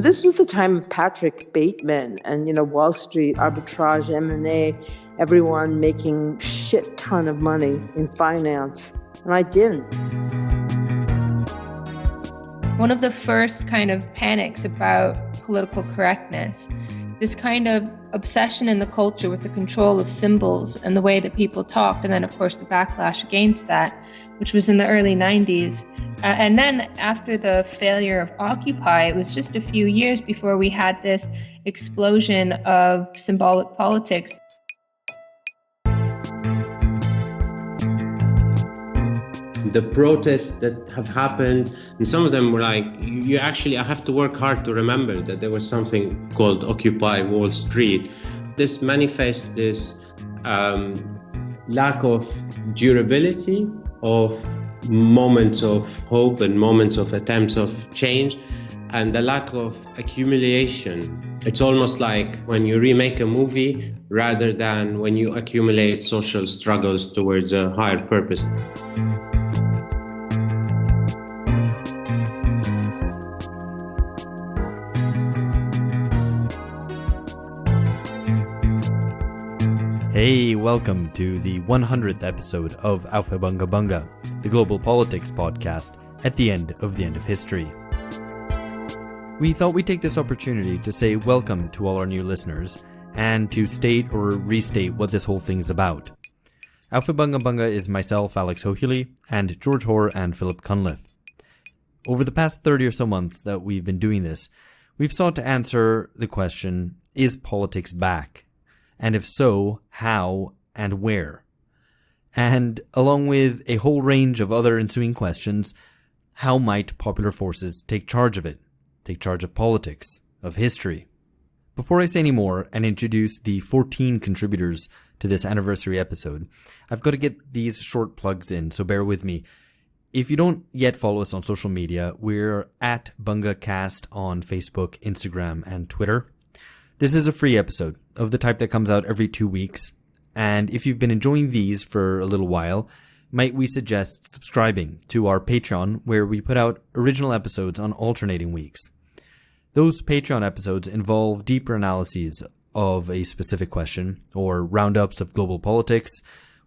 This was the time of Patrick Bateman and, Wall Street, arbitrage, M&A, everyone making shit ton of money in finance. And I didn't. One of the first kind of panics about political correctness, this kind of obsession in the culture with the control of symbols and the way that people talked, and then of course the backlash against that, which was in the early 90s. And then after the failure of Occupy, it was just a few years before we had this explosion of symbolic politics. The protests that have happened, and some of them were like, I have to work hard to remember that there was something called Occupy Wall Street. This manifests this lack of durability of moments of hope and moments of attempts of change, and the lack of accumulation. It's almost like when you remake a movie rather than when you accumulate social struggles towards a higher purpose. Hey, welcome to the 100th episode of Alpha Bunga Bunga, the global politics podcast at the end of history. We thought we'd take this opportunity to say welcome to all our new listeners and to state or restate what this whole thing's about. Alpha Bunga Bunga is myself, Alex Hohuli, and George Hoare and Philip Cunliffe. Over the past 30 or so months that we've been doing this, we've sought to answer the question, is politics back? And if so, how and where? And along with a whole range of other ensuing questions, how might popular forces take charge of it? Take charge of politics, of history? Before I say any more and introduce the 14 contributors to this anniversary episode, I've got to get these short plugs in, so bear with me. If you don't yet follow us on social media, we're at BungaCast on Facebook, Instagram, and Twitter. This is a free episode of the type that comes out every 2 weeks, and if you've been enjoying these for a little while, might we suggest subscribing to our Patreon, where we put out original episodes on alternating weeks. Those Patreon episodes involve deeper analyses of a specific question, or roundups of global politics.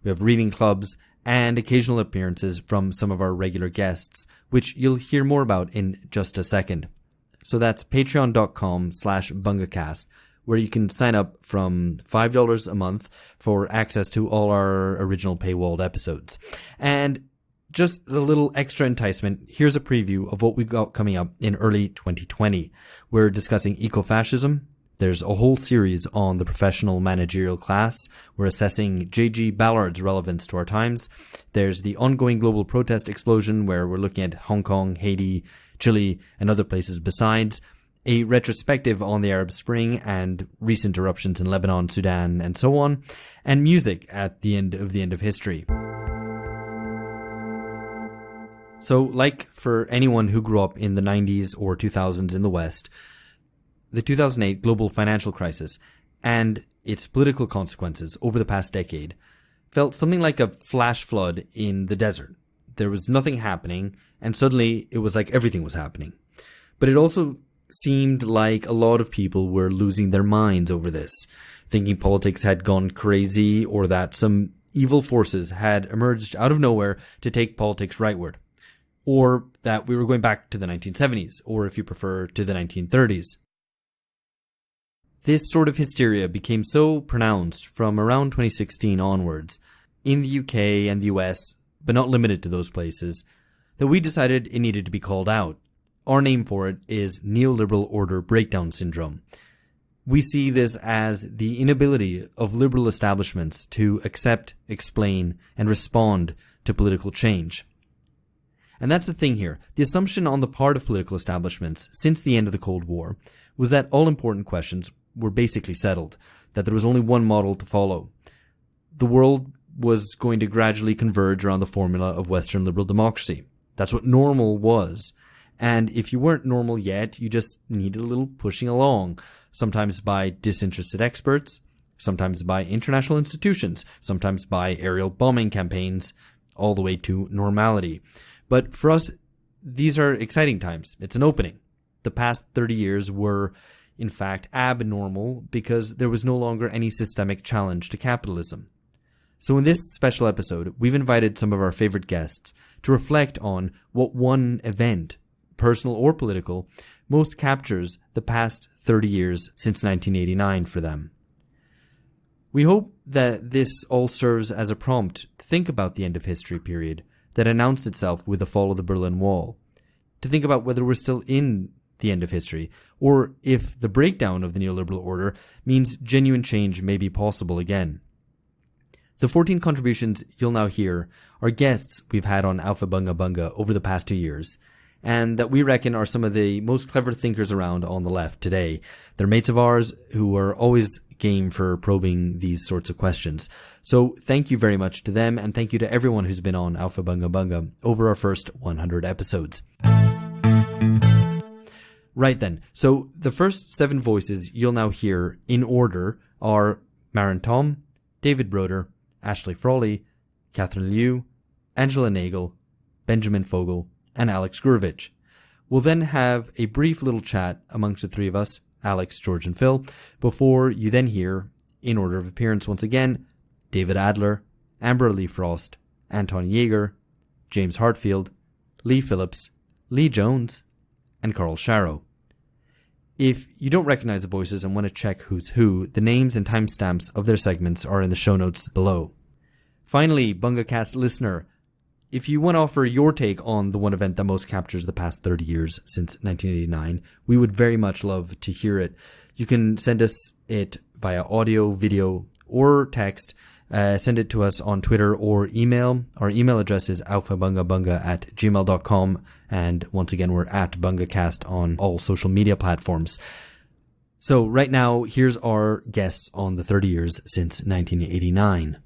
We have reading clubs, and occasional appearances from some of our regular guests, which you'll hear more about in just a second. So that's patreon.com/BungaCast, where you can sign up from $5 a month for access to all our original paywalled episodes. And just as a little extra enticement, here's a preview of what we've got coming up in early 2020. We're discussing ecofascism. There's a whole series on the professional managerial class. We're assessing J.G. Ballard's relevance to our times. There's the ongoing global protest explosion, where we're looking at Hong Kong, Haiti, Chile, and other places besides. A retrospective on the Arab Spring and recent eruptions in Lebanon, Sudan, and so on. And music at the end of history. So, like for anyone who grew up in the 90s or 2000s in the West, the 2008 global financial crisis and its political consequences over the past decade felt something like a flash flood in the desert. There was nothing happening, and suddenly it was like everything was happening. But it also seemed like a lot of people were losing their minds over this, thinking politics had gone crazy or that some evil forces had emerged out of nowhere to take politics rightward, or that we were going back to the 1970s, or if you prefer, to the 1930s. This sort of hysteria became so pronounced from around 2016 onwards, in the UK and the US, but not limited to those places, that we decided it needed to be called out. Our name for it is neoliberal order breakdown syndrome. We see this as the inability of liberal establishments to accept, explain, and respond to political change. And that's the thing here. The assumption on the part of political establishments since the end of the Cold War was that all important questions were basically settled, that there was only one model to follow. The world was going to gradually converge around the formula of Western liberal democracy. That's what normal was. And if you weren't normal yet, you just needed a little pushing along, sometimes by disinterested experts, sometimes by international institutions, sometimes by aerial bombing campaigns, all the way to normality. But for us, these are exciting times. It's an opening. The past 30 years were, in fact, abnormal because there was no longer any systemic challenge to capitalism. So in this special episode, we've invited some of our favorite guests to reflect on what one event, personal or political, most captures the past 30 years since 1989 for them. We hope that this all serves as a prompt to think about the end of history period that announced itself with the fall of the Berlin Wall, to think about whether we're still in the end of history, or if the breakdown of the neoliberal order means genuine change may be possible again. The 14 contributions you'll now hear are guests we've had on Alpha Bunga Bunga over the past 2 years, and that we reckon are some of the most clever thinkers around on the left today. They're mates of ours who are always game for probing these sorts of questions. So thank you very much to them, and thank you to everyone who's been on Alpha Bunga Bunga over our first 100 episodes. Right then, so the first 7 voices you'll now hear in order are Maren Thom, David Broder, Ashley Frawley, Catherine Liu, Angela Nagle, Benjamin Fogel, and Alex Gourevitch. We'll then have a brief little chat amongst the 3 of us, Alex, George, and Phil, before you then hear, in order of appearance once again, David Adler, Amber Lee Frost, Anton Jaeger, James Heartfield, Leigh Phillips, Lee Jones, and Karl Sharro. If you don't recognize the voices and want to check who's who, the names and timestamps of their segments are in the show notes below. Finally, BungaCast listener, if you want to offer your take on the one event that most captures the past 30 years since 1989, we would very much love to hear it. You can send us it via audio, video, or text. Send it to us on Twitter or email. Our email address is alphabungabunga@gmail.com. And once again, we're at BungaCast on all social media platforms. So right now, here's our guests on the 30 years since 1989.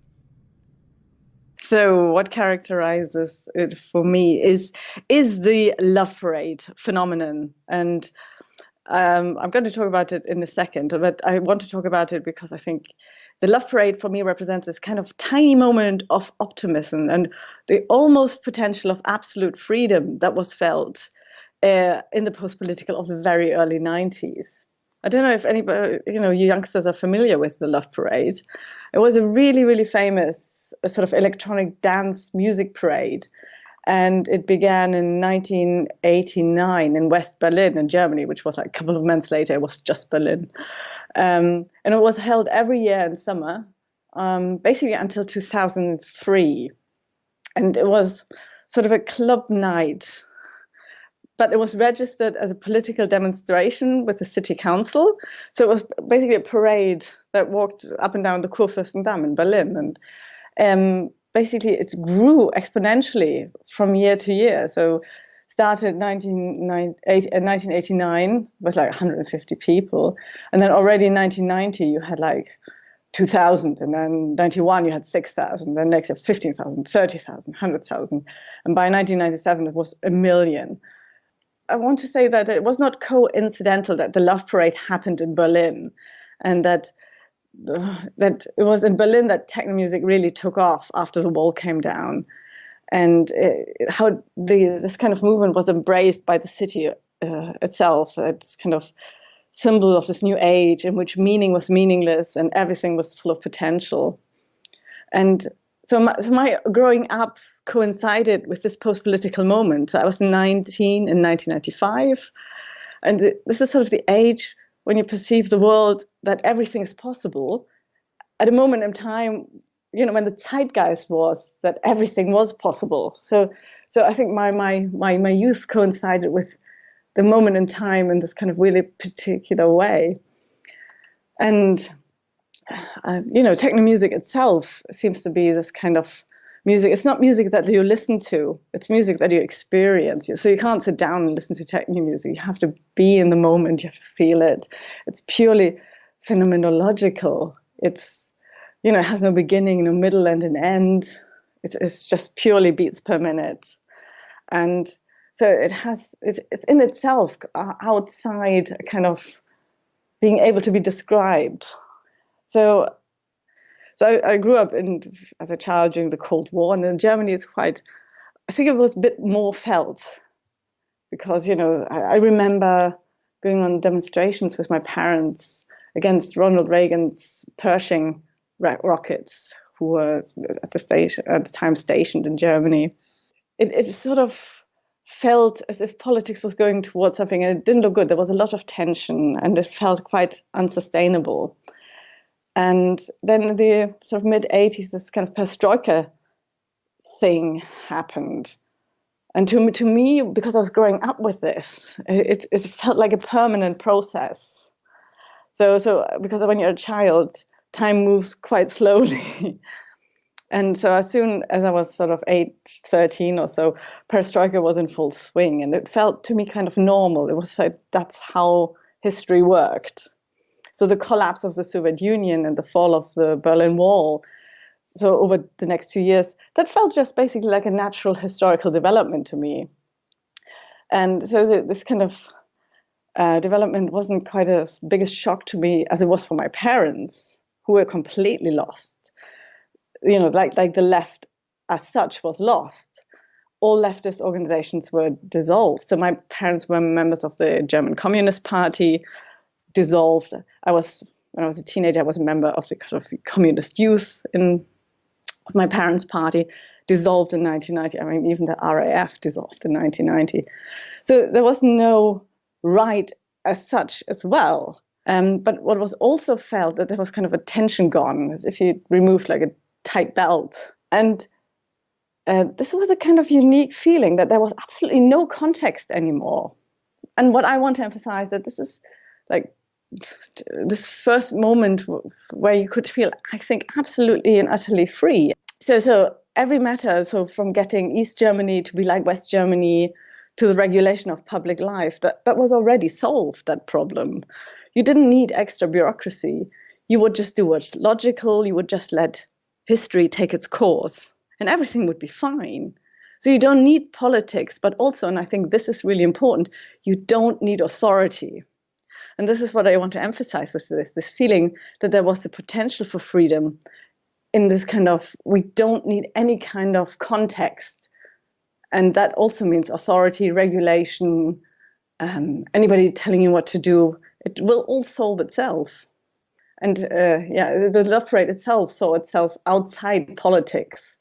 So what characterizes it for me is the love parade phenomenon. And I'm going to talk about it in a second, but I want to talk about it because I think the love parade for me represents this kind of tiny moment of optimism and the almost potential of absolute freedom that was felt in the post-political of the very early 90s. I don't know if anybody, you youngsters are familiar with the love parade. It was a really, really famous sort of electronic dance music parade. And it began in 1989 in West Berlin in Germany, which was like a couple of months later. It was just Berlin. And it was held every year in summer, basically until 2003. And it was sort of a club night, but it was registered as a political demonstration with the city council. So it was basically a parade that walked up and down the Kurfürstendamm in Berlin. And basically it grew exponentially from year to year. So started in 1989 with like 150 people. And then already in 1990, you had like 2,000. And then 91, you had 6,000. Then next year, 15,000, 30,000, 100,000. And by 1997, it was 1 million. I want to say that it was not coincidental that the Love Parade happened in Berlin, and that it was in Berlin that techno music really took off after the wall came down. And how this kind of movement was embraced by the city itself, this kind of symbol of this new age in which meaning was meaningless and everything was full of potential. And so my growing up coincided with this post-political moment. I was 19 in 1995, and this is sort of the age when you perceive the world that everything is possible at a moment in time, when the zeitgeist was that everything was possible. So I think my youth coincided with the moment in time in this kind of really particular way. And, techno music itself seems to be this kind of music. It's not music that you listen to. It's music that you experience. So you can't sit down and listen to techno music. You have to be in the moment. You have to feel it. It's purely phenomenological. It's, it has no beginning, no middle, and an end. It's just purely beats per minute. And so it's in itself outside kind of being able to be described. So I grew up as a child during the Cold War, and in Germany I think it was a bit more felt. because, I remember going on demonstrations with my parents against Ronald Reagan's Pershing rockets, who were at the time stationed in Germany. It sort of felt as if politics was going towards something, and it didn't look good. There was a lot of tension, and it felt quite unsustainable. And then in the sort of mid-'80s, this kind of perestroika thing happened. And to me, because I was growing up with this, it felt like a permanent process. So because when you're a child, time moves quite slowly. And so as soon as I was sort of age 13 or so, perestroika was in full swing. And it felt to me kind of normal. It was like, that's how history worked. So the collapse of the Soviet Union and the fall of the Berlin Wall, so over the next 2 years, that felt just basically like a natural historical development to me. And so this kind of development wasn't quite as big a shock to me as it was for my parents, who were completely lost. Like the left as such was lost. All leftist organizations were dissolved. So my parents were members of the German Communist Party, dissolved. When I was a teenager, I was a member of the kind of communist youth of my parents' party, dissolved in 1990. I mean, even the RAF dissolved in 1990. So there was no right as such as well. But what was also felt that there was kind of a tension gone, as if you removed like a tight belt. And this was a kind of unique feeling that there was absolutely no context anymore. And what I want to emphasize, that this is like this first moment where you could feel, I think, absolutely and utterly free. So every matter, so from getting East Germany to be like West Germany, to the regulation of public life, that was already solved, that problem. You didn't need extra bureaucracy. You would just do what's logical. You would just let history take its course, and everything would be fine. So you don't need politics, but also, and I think this is really important, you don't need authority. And this is what I want to emphasize with this feeling that there was the potential for freedom in this kind of, we don't need any kind of context. And that also means authority, regulation, anybody telling you what to do. It will all solve itself. And the love parade itself saw itself outside politics.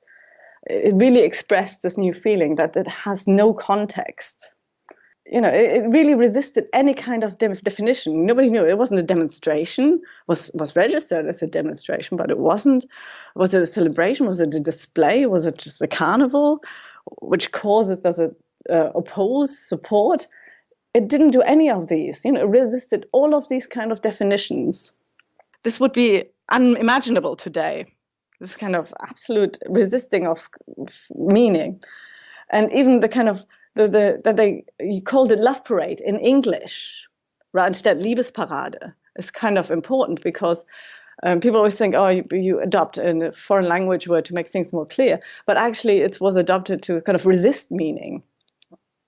It really expressed this new feeling that it has no context. It really resisted any kind of definition. Nobody knew. It wasn't a demonstration. Was registered as a demonstration, but it wasn't. Was it a celebration? Was it a display? Was it just a carnival? Which causes does it oppose, support? It didn't do any of these. It resisted all of these kind of definitions. This would be unimaginable today. This kind of absolute resisting of meaning, and even the kind of you called it love parade in English, right? Instead, Liebesparade is kind of important because people always think, you adopt a foreign language word to make things more clear, but actually it was adopted to kind of resist meaning.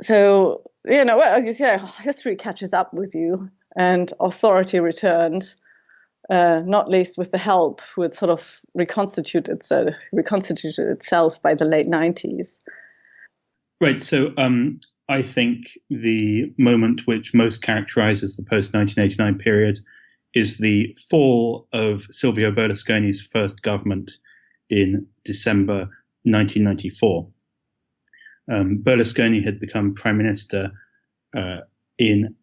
So, as you say, history catches up with you, and authority returned, not least with the help who had sort of reconstituted itself by the late 90s. Right. So I think the moment which most characterizes the post-1989 period is the fall of Silvio Berlusconi's first government in December 1994. Berlusconi had become prime minister in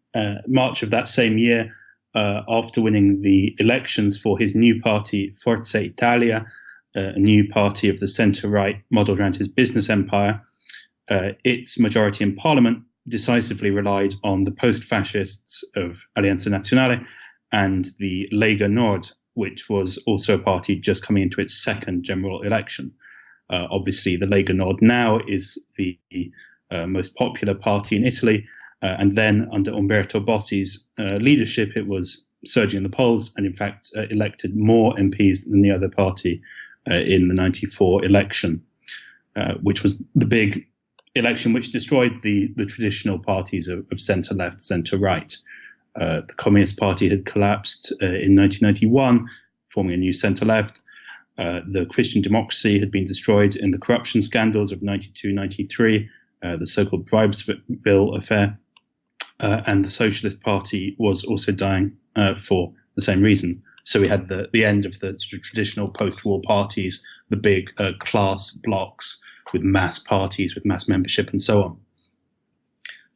March of that same year after winning the elections for his new party, Forza Italia, a new party of the centre-right modelled around his business empire. Its majority in parliament decisively relied on the post-fascists of Alleanza Nazionale and the Lega Nord, which was also a party just coming into its second general election. Obviously, the Lega Nord now is the most popular party in Italy, and then under Umberto Bossi's leadership, it was surging in the polls and, in fact, elected more MPs than the other party in the 94 election, which was the big election which destroyed the traditional parties of centre-left, centre-right. The Communist Party had collapsed in 1991, forming a new centre-left. The Christian Democracy had been destroyed in the corruption scandals of 92-93, the so-called Bribesville affair, and the Socialist Party was also dying for the same reason. So we had the end of the sort of traditional post-war parties, the big class blocks with mass parties, with mass membership, and so on.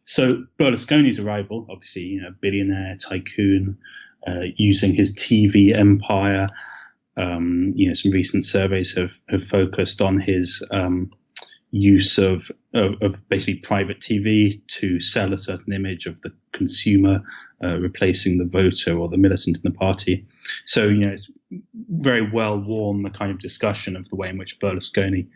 So Berlusconi's arrival, obviously, billionaire, tycoon, using his TV empire. Some recent surveys have focused on his use of basically private TV to sell a certain image of the consumer, replacing the voter or the militant in the party. So, it's very well worn, the kind of discussion of the way in which Berlusconi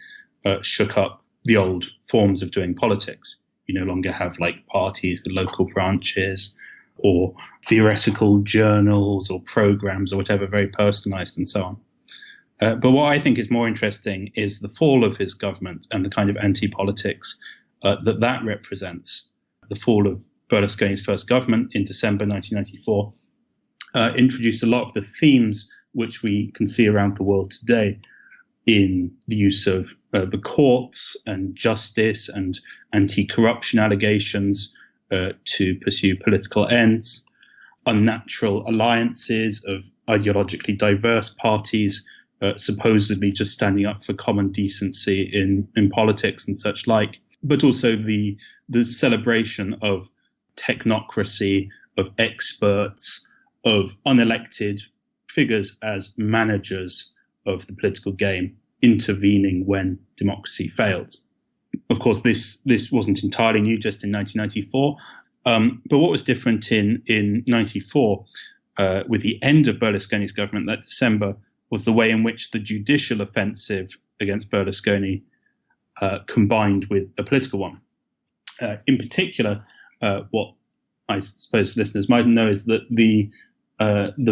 shook up the old forms of doing politics. You no longer have like parties with local branches or theoretical journals or programs or whatever, very personalized and so on. But what I think is more interesting is the fall of his government and the kind of anti-politics that represents. The fall of Berlusconi's first government in December 1994 introduced a lot of the themes which we can see around the world today in the use of the courts and justice and anti-corruption allegations to pursue political ends, unnatural alliances of ideologically diverse parties supposedly just standing up for common decency in politics and such like, but also the celebration of technocracy, of experts, of unelected figures as managers of the political game, intervening when democracy failed. Of course, this wasn't entirely new just in 1994, but what was different in 94, with the end of Berlusconi's government that December, was the way in which the judicial offensive against Berlusconi combined with a political one. In particular, what I suppose listeners might know is that the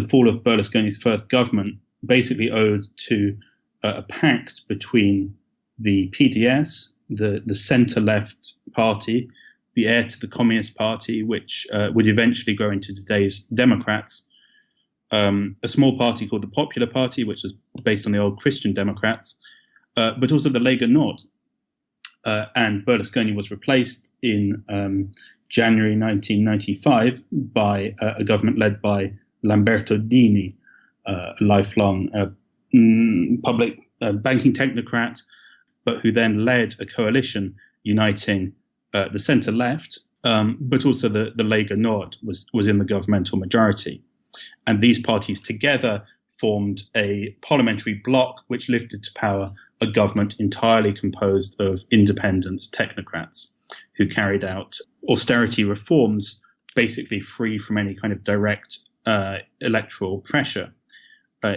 fall of Berlusconi's first government basically owed to a pact between the PDS, the centre-left party, the heir to the Communist Party, which would eventually grow into today's Democrats, a small party called the Popular Party, which was based on the old Christian Democrats, but also the Lega Nord. And Berlusconi was replaced in January 1995 by a government led by Lamberto Dini, a lifelong public banking technocrat, but who then led a coalition uniting the centre-left, but also the Lega Nord was in the governmental majority. And these parties together formed a parliamentary bloc which lifted to power a government entirely composed of independent technocrats who carried out austerity reforms basically free from any kind of direct electoral pressure.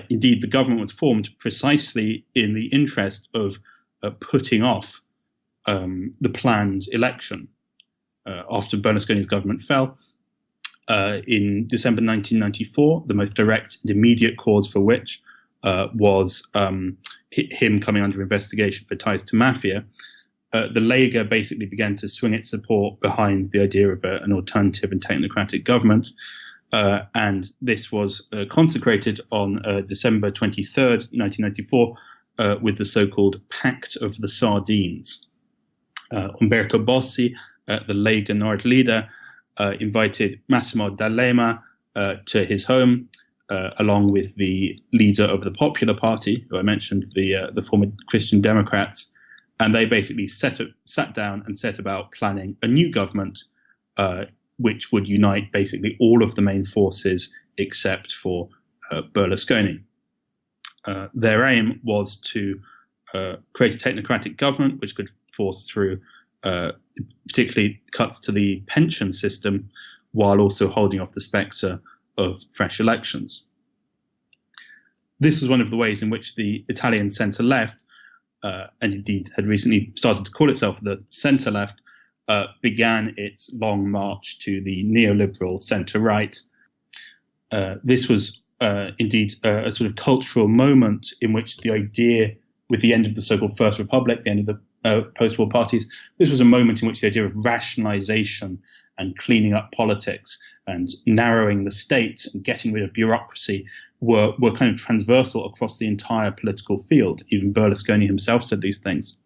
Indeed, the government was formed precisely in the interest of putting off the planned election. After Berlusconi's government fell, in December 1994, the most direct and immediate cause for which was him coming under investigation for ties to mafia, the Lega basically began to swing its support behind the idea of an alternative and technocratic government. And this was consecrated on December 23rd, 1994, with the so-called Pact of the Sardines. Umberto Bossi, the Lega Nord leader, invited Massimo D'Alema to his home, along with the leader of the Popular Party, who I mentioned, the former Christian Democrats, and they basically sat down and set about planning a new government, which would unite basically all of the main forces except for Berlusconi. Their aim was to create a technocratic government which could force through particularly cuts to the pension system, while also holding off the spectre of fresh elections. This was one of the ways in which the Italian centre-left, and indeed had recently started to call itself the centre-left, began its long march to the neoliberal centre-right. This was indeed a sort of cultural moment in which the idea, with the end of the so-called First Republic, the end of the post-war parties, this was a moment in which the idea of rationalization and cleaning up politics and narrowing the state and getting rid of bureaucracy were kind of transversal across the entire political field. Even Berlusconi himself said these things.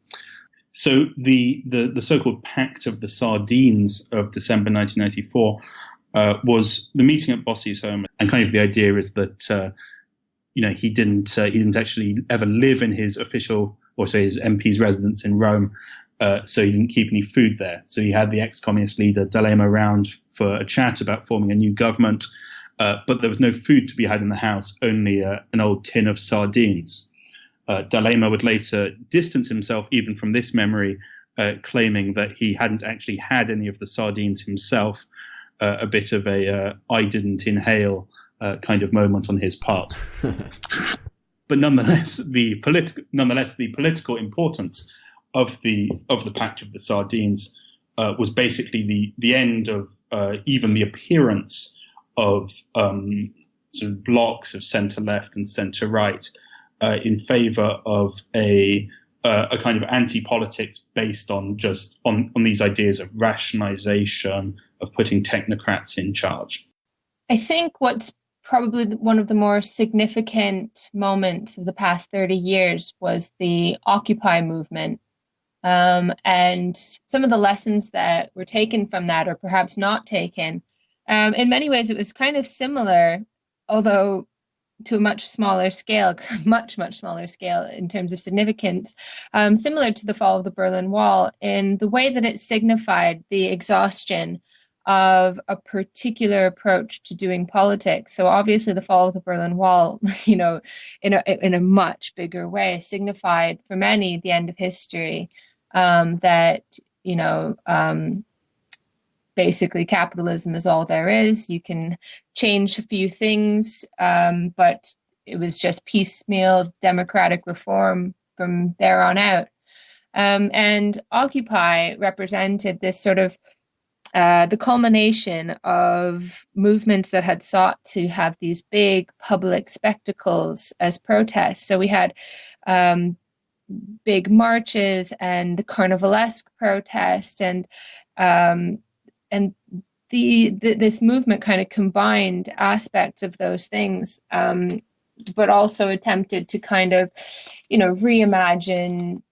So the so-called Pact of the Sardines of December 1994 was the meeting at Bossi's home, and kind of the idea is that he didn't actually ever live in his official, or say his MP's residence in Rome, so he didn't keep any food there. So he had the ex-communist leader D'Alema around for a chat about forming a new government, but there was no food to be had in the house, only an old tin of sardines. D'Alema would later distance himself even from this memory, claiming that he hadn't actually had any of the sardines himself, a bit of a I didn't inhale kind of moment on his part. But nonetheless, the political importance of the Pact of the Sardines was basically the end of even the appearance of sort of blocks of centre left and centre right in favour of a kind of anti-politics based on these ideas of rationalisation, of putting technocrats in charge. I think what's probably one of the more significant moments of the past 30 years was the Occupy movement. And some of the lessons that were taken from that, or perhaps not taken, in many ways it was kind of similar, although to a much smaller scale, much smaller scale in terms of significance, similar to the fall of the Berlin Wall in the way that it signified the exhaustion of a particular approach to doing politics. So obviously the fall of the Berlin Wall, in a much bigger way, signified for many the end of history, that, basically capitalism is all there is. You can change a few things, but it was just piecemeal democratic reform from there on out. And Occupy represented this sort of the culmination of movements that had sought to have these big public spectacles as protests. So we had big marches and the carnivalesque protest, and this movement kind of combined aspects of those things, but also attempted to kind of, reimagine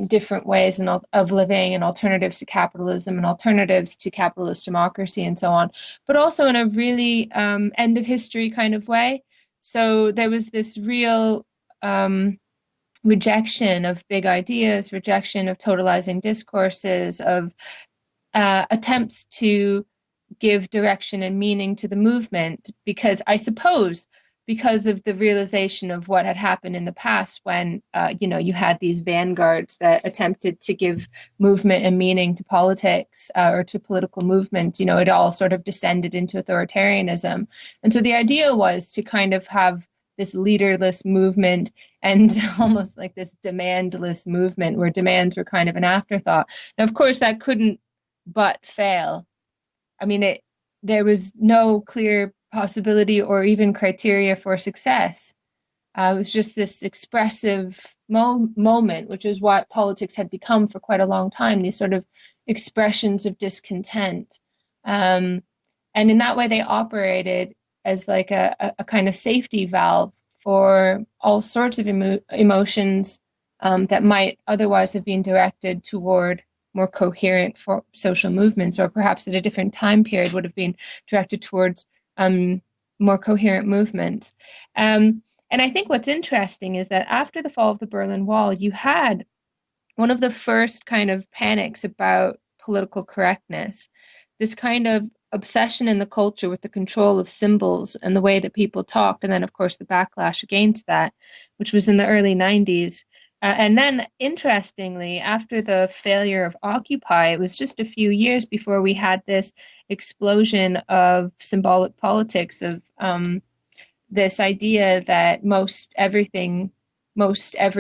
different ways of living and alternatives to capitalism and alternatives to capitalist democracy and so on, but also in a really end of history kind of way. So there was this real rejection of big ideas, rejection of totalizing discourses, of attempts to give direction and meaning to the movement, because of the realization of what had happened in the past when, you had these vanguards that attempted to give movement and meaning to politics or to political movement. It all sort of descended into authoritarianism. And so the idea was to kind of have this leaderless movement and almost like this demandless movement where demands were kind of an afterthought. And of course, that couldn't but fail. I mean, there was no clear possibility or even criteria for success. It was just this expressive moment, which is what politics had become for quite a long time, these sort of expressions of discontent. And in that way, they operated as like a kind of safety valve for all sorts of emotions that might otherwise have been directed toward more coherent for social movements, or perhaps at a different time period would have been directed towards more coherent movements. And I think what's interesting is that after the fall of the Berlin Wall, you had one of the first kind of panics about political correctness, this kind of obsession in the culture with the control of symbols and the way that people talked, and then of course the backlash against that, which was in the early 90s. And then, interestingly, after the failure of Occupy, it was just a few years before we had this explosion of symbolic politics, of this idea that most every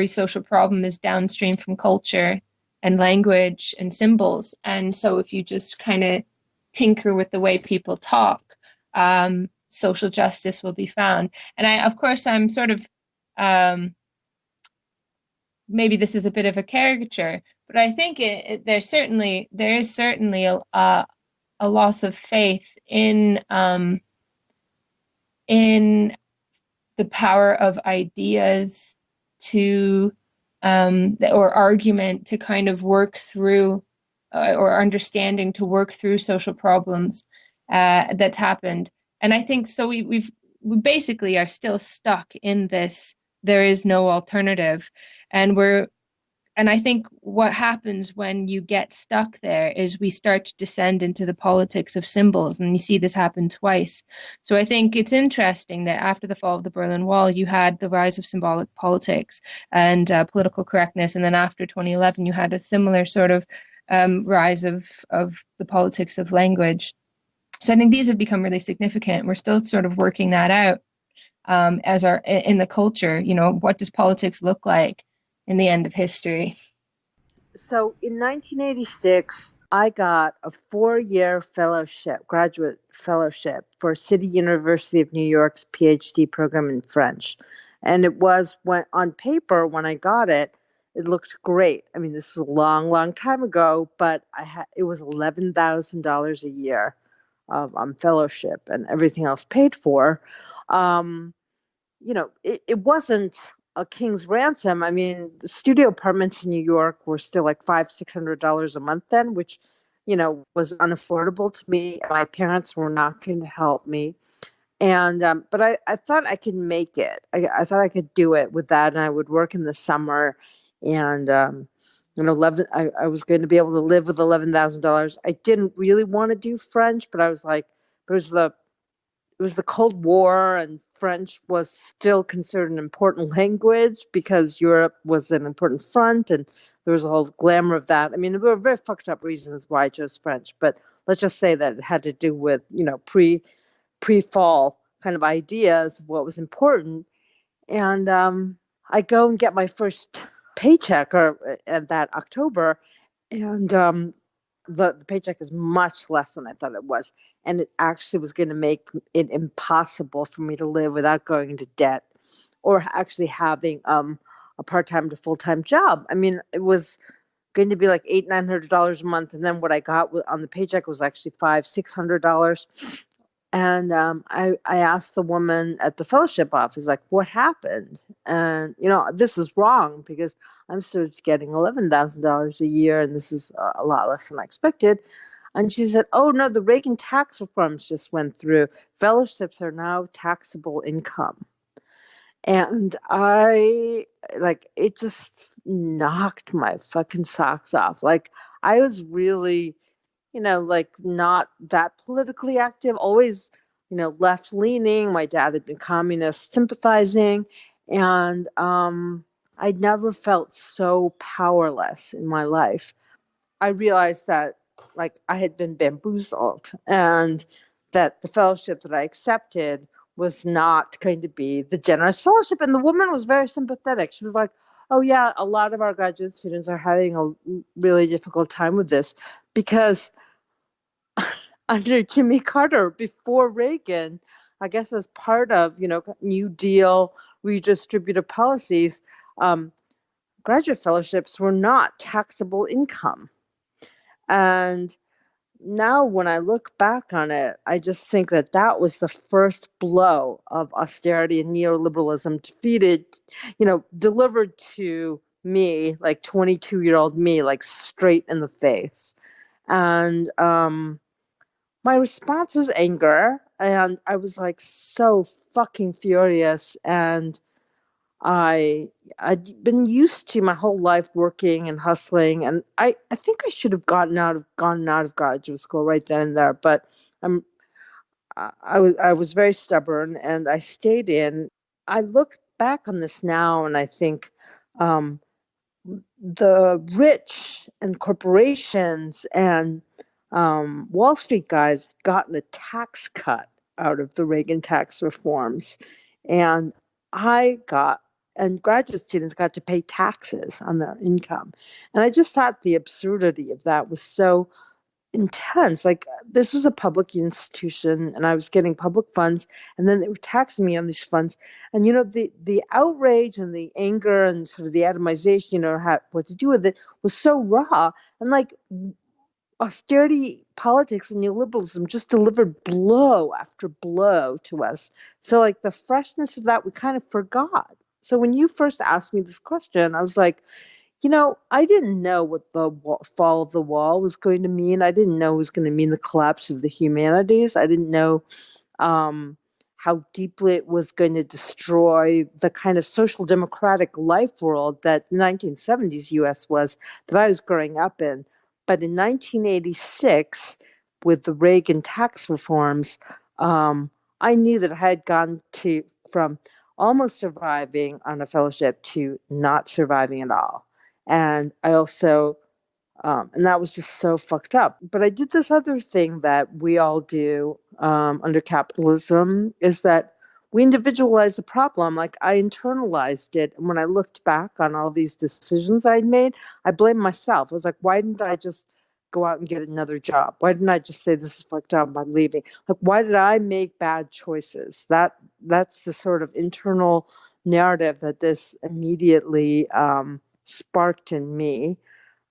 social problem is downstream from culture and language and symbols. And so if you just kind of tinker with the way people talk, social justice will be found. And I'm sort of... maybe this is a bit of a caricature, but I think there is certainly a loss of faith in the power of ideas to or argument to kind of work through or understanding to work through social problems that's happened. And I think so we basically are still stuck in this, there is no alternative. And I think what happens when you get stuck there is we start to descend into the politics of symbols, and you see this happen twice. So I think it's interesting that after the fall of the Berlin Wall, you had the rise of symbolic politics and political correctness, and then after 2011, you had a similar sort of rise of the politics of language. So I think these have become really significant. We're still sort of working that out as in the culture. You know, what does politics look like in the end of history? So in 1986, I got a 4-year fellowship, graduate fellowship for City University of New York's PhD program in French. And it was on paper, when I got it, it looked great. I mean, this was a long, long time ago, but it was $11,000 a year of fellowship and everything else paid for. It wasn't a king's ransom. I mean, the studio apartments in New York were still like $500-600 a month then, which, was unaffordable to me. My parents were not going to help me. And, but I thought I could make it. I thought I could do it with that. And I would work in the summer and, I was going to be able to live with $11,000. I didn't really want to do French, but I was like, it was the Cold War, and French was still considered an important language because Europe was an important front, and there was a whole glamour of that. I mean, there were very fucked up reasons why I chose French, but let's just say that it had to do with, pre-fall kind of ideas of what was important. And I go and get my first paycheck that October, and the paycheck is much less than I thought it was. And it actually was going to make it impossible for me to live without going into debt or actually having a part-time to full-time job. I mean, it was going to be like $800-900 a month. And then what I got on the paycheck was actually $500-600. And I asked the woman at the fellowship office, like, what happened? And, this is wrong because I'm still getting $11,000 a year, and this is a lot less than I expected. And she said, oh, no, the Reagan tax reforms just went through. Fellowships are now taxable income. And it just knocked my fucking socks off. Like, I was really, not that politically active, always, left leaning. My dad had been communist sympathizing. And I'd never felt so powerless in my life. I realized that, I had been bamboozled, and that the fellowship that I accepted was not going to be the generous fellowship. And the woman was very sympathetic. She was like, oh, yeah, a lot of our graduate students are having a really difficult time with this because under Jimmy Carter, before Reagan, I guess as part of, New Deal redistributive policies, graduate fellowships were not taxable income. And now when I look back on it, I just think that was the first blow of austerity and neoliberalism delivered to me, like 22-year-old me, like straight in the face. And my response was anger, and I was like so fucking furious. And I'd been used to my whole life working and hustling, and I think I should have gone out of graduate school right then and there, but I was very stubborn, and I stayed in. I look back on this now, and I think the rich and corporations and Wall Street guys had gotten a tax cut out of the Reagan tax reforms, and graduate students got to pay taxes on their income. And I just thought the absurdity of that was so intense. Like, this was a public institution, and I was getting public funds, and then they were taxing me on these funds. And, the outrage and the anger and sort of the atomization, what to do with it was so raw. And, austerity politics and neoliberalism just delivered blow after blow to us. So, the freshness of that, we kind of forgot. So when you first asked me this question, I was like, I didn't know what the fall of the wall was going to mean. I didn't know it was going to mean the collapse of the humanities. I didn't know how deeply it was going to destroy the kind of social democratic life world that the 1970s US was, that I was growing up in. But in 1986, with the Reagan tax reforms, I knew that I had gone from almost surviving on a fellowship to not surviving at all. And I also, and that was just so fucked up. But I did this other thing that we all do under capitalism, is that we individualize the problem. Like, I internalized it. And when I looked back on all these decisions I'd made, I blamed myself. I was like, why didn't I just go out and get another job? Why didn't I just say, this is fucked up, I'm leaving? Like, why did I make bad choices? That's the sort of internal narrative that this immediately sparked in me.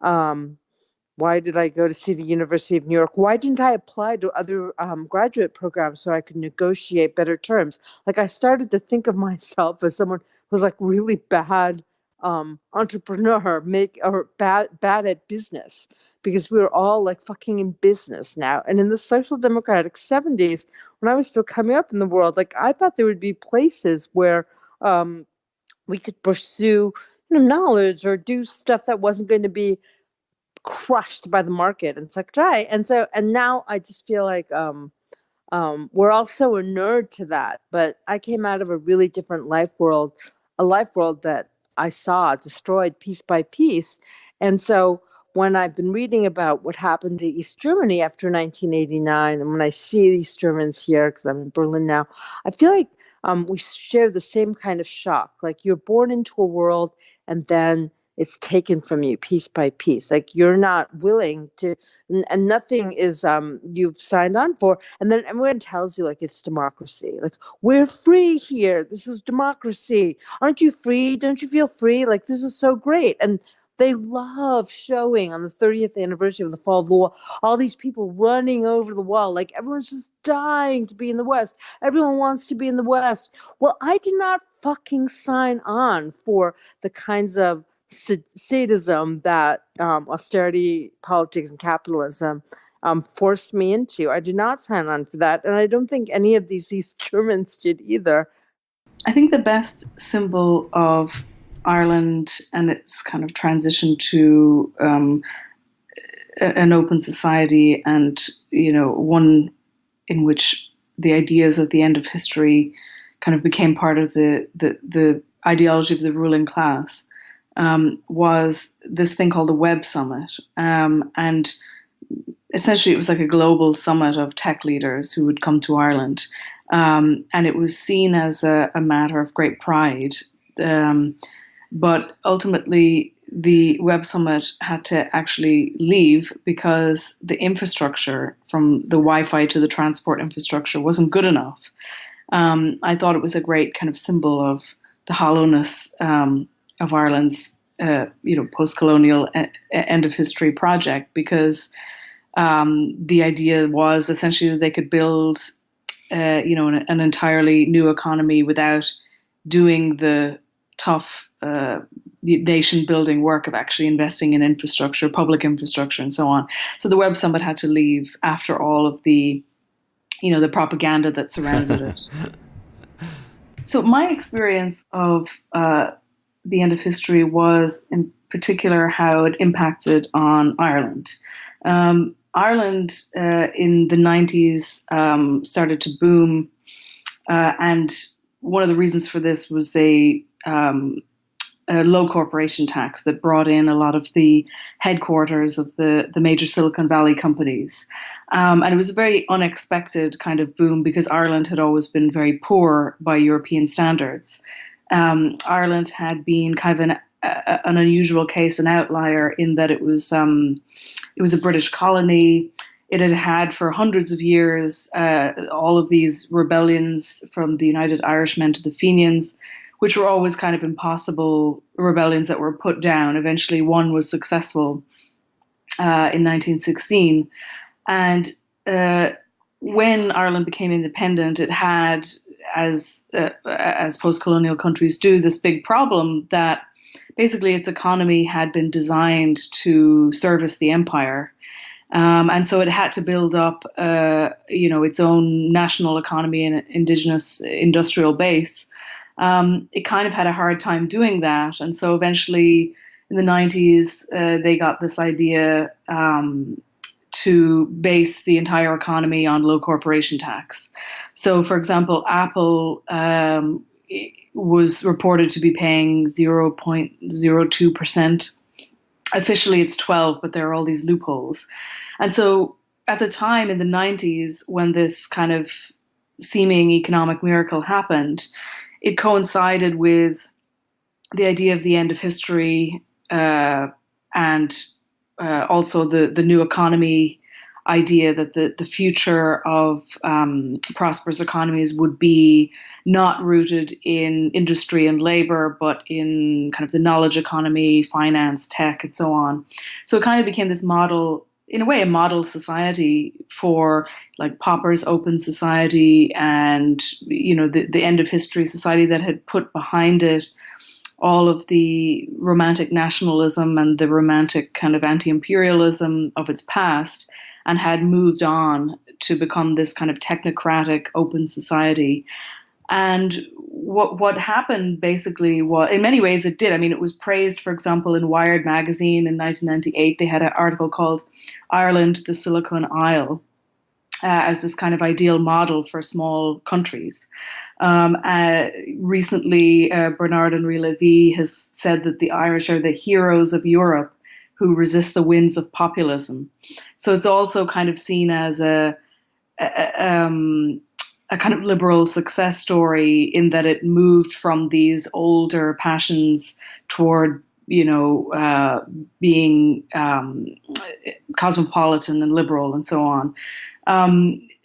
Why did I go to see the University of New York? Why didn't I apply to other graduate programs so I could negotiate better terms? Like, I started to think of myself as someone who was like really bad entrepreneur, bad at business, because we were all like fucking in business now. And in the social democratic 70s, when I was still coming up in the world, like, I thought there would be places where we could pursue knowledge or do stuff that wasn't going to be crushed by the market and such. And now I just feel like we're all so inured to that. But I came out of a really different life world, a life world that I saw destroyed piece by piece. And so when I've been reading about what happened to East Germany after 1989, and when I see East Germans here, because I'm in Berlin now, I feel like we share the same kind of shock. Like, you're born into a world and then it's taken from you piece by piece. Like, you're not willing to, and nothing is you've signed on for. And then everyone tells you, like, it's democracy. Like, we're free here. This is democracy. Aren't you free? Don't you feel free? Like, this is so great. And they love showing on the 30th anniversary of the fall of the wall, all these people running over the wall. Like, everyone's just dying to be in the West. Everyone wants to be in the West. Well, I did not fucking sign on for the kinds of sadism that austerity politics and capitalism forced me into. I did not sign on for that. And I don't think any of these East Germans did either. I think the best symbol of Ireland and its kind of transition to an open society, and one in which the ideas of the end of history kind of became part of the ideology of the ruling class, was this thing called the Web Summit, and essentially it was like a global summit of tech leaders who would come to Ireland, and it was seen as a matter of great pride. But ultimately, the Web Summit had to actually leave because the infrastructure, from the Wi-Fi to the transport infrastructure, wasn't good enough. I thought it was a great kind of symbol of the hollowness of Ireland's, post-colonial end of history project, because the idea was essentially that they could build, an entirely new economy without doing the tough nation-building work of actually investing in infrastructure, public infrastructure, and so on. So the Web Summit had to leave after all of the, the propaganda that surrounded it. So my experience of the end of history was, in particular, how it impacted on Ireland. Ireland in the 90s started to boom, and one of the reasons for this was a low corporation tax that brought in a lot of the headquarters of the major Silicon Valley companies. And it was a very unexpected kind of boom because Ireland had always been very poor by European standards. Ireland had been kind of an unusual case, an outlier, in that it was a British colony. It had had for hundreds of years all of these rebellions, from the United Irishmen to the Fenians, which were always kind of impossible rebellions that were put down. Eventually one was successful in 1916. And when Ireland became independent, it had as post-colonial countries do, this big problem that basically its economy had been designed to service the empire. And so it had to build up, its own national economy and indigenous industrial base. It kind of had a hard time doing that. And so eventually in the 90s, they got this idea to base the entire economy on low corporation tax. So, for example, Apple was reported to be paying 0.02%. Officially, it's 12%, but there are all these loopholes. And so at the time in the 90s, when this kind of seeming economic miracle happened, it coincided with the idea of the end of history and also the new economy idea that the future of prosperous economies would be not rooted in industry and labor, but in kind of the knowledge economy, finance, tech, and so on. So it kind of became this model, in a way, a model society for like Popper's open society and, the end of history society that had put behind it all of the romantic nationalism and the romantic kind of anti-imperialism of its past, and had moved on to become this kind of technocratic open society. And what happened basically was, in many ways it did. I mean, it was praised, for example, in Wired magazine in 1998. They had an article called Ireland, the Silicon Isle, as this kind of ideal model for small countries. Recently, Bernard-Henri Lévy has said that the Irish are the heroes of Europe who resist the winds of populism. So it's also kind of seen as a kind of liberal success story in that it moved from these older passions toward, being cosmopolitan and liberal and so on.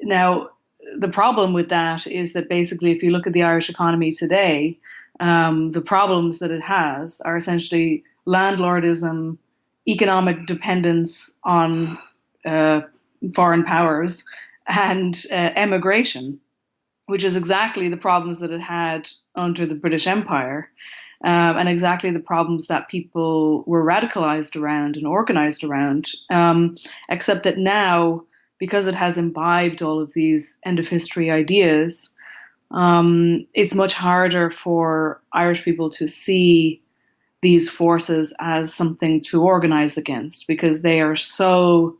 Now, the problem with that is that basically, if you look at the Irish economy today, the problems that it has are essentially landlordism, economic dependence on foreign powers, and emigration, which is exactly the problems that it had under the British Empire, and exactly the problems that people were radicalized around and organized around, except that now, because it has imbibed all of these end of history ideas, it's much harder for Irish people to see these forces as something to organize against, because they are so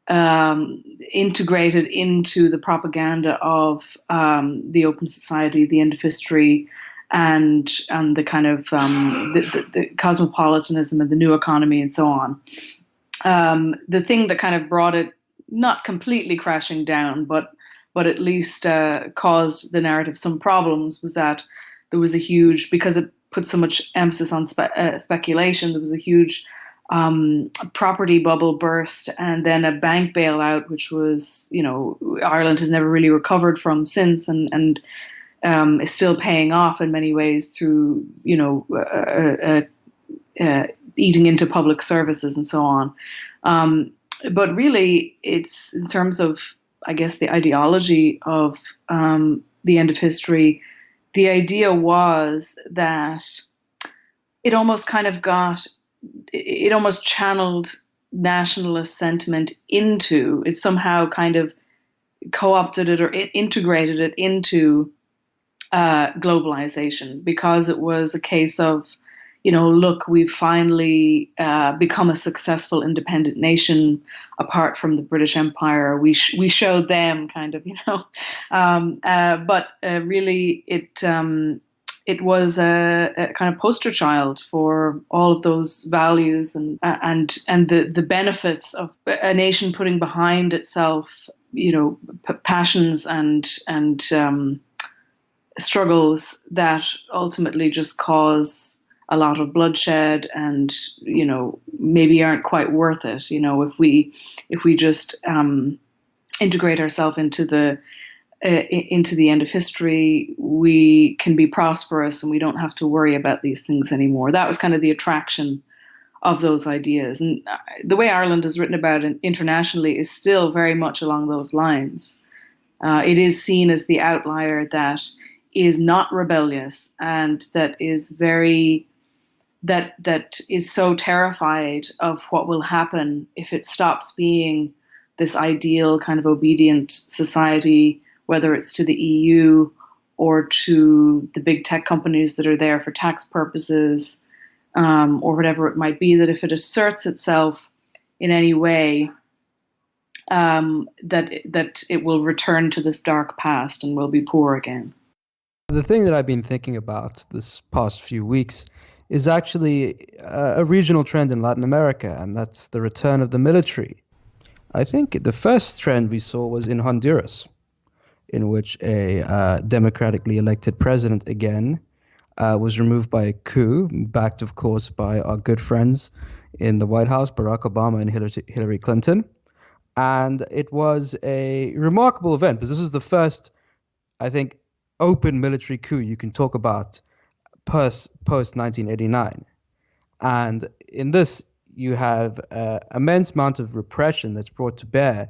integrated into the propaganda of the open society, the end of history, and the kind of the cosmopolitanism and the new economy and so on. The thing that kind of brought it not completely crashing down, but at least caused the narrative some problems, was that there was a huge, because it put so much emphasis on speculation, there was a huge property bubble burst, and then a bank bailout, which was, Ireland has never really recovered from since, and is still paying off in many ways through, eating into public services and so on. But really, it's in terms of, I guess, the ideology of the end of history, the idea was that it almost channeled nationalist sentiment into, it somehow kind of co-opted it or integrated it into globalization, because it was a case of, look, we've finally become a successful independent nation apart from the British Empire. We showed them kind of, but really it was a kind of poster child for all of those values and the benefits of a nation putting behind itself, passions and struggles that ultimately just cause a lot of bloodshed and, maybe aren't quite worth it. If we just integrate ourselves into the end of history, we can be prosperous and we don't have to worry about these things anymore. That was kind of the attraction of those ideas. And the way Ireland is written about it internationally is still very much along those lines. It is seen as the outlier that is not rebellious and that is that is so terrified of what will happen if it stops being this ideal kind of obedient society, whether it's to the EU or to the big tech companies that are there for tax purposes, or whatever it might be, that if it asserts itself in any way, that it will return to this dark past and will be poor again. The thing that I've been thinking about this past few weeks is actually a regional trend in Latin America, and that's the return of the military. I think the first trend we saw was in Honduras, in which a democratically elected president again was removed by a coup, backed, of course, by our good friends in the White House, Barack Obama and Hillary Clinton. And it was a remarkable event, because this was the first, I think, open military coup you can talk about post-1989. And in this, you have an immense amount of repression that's brought to bear,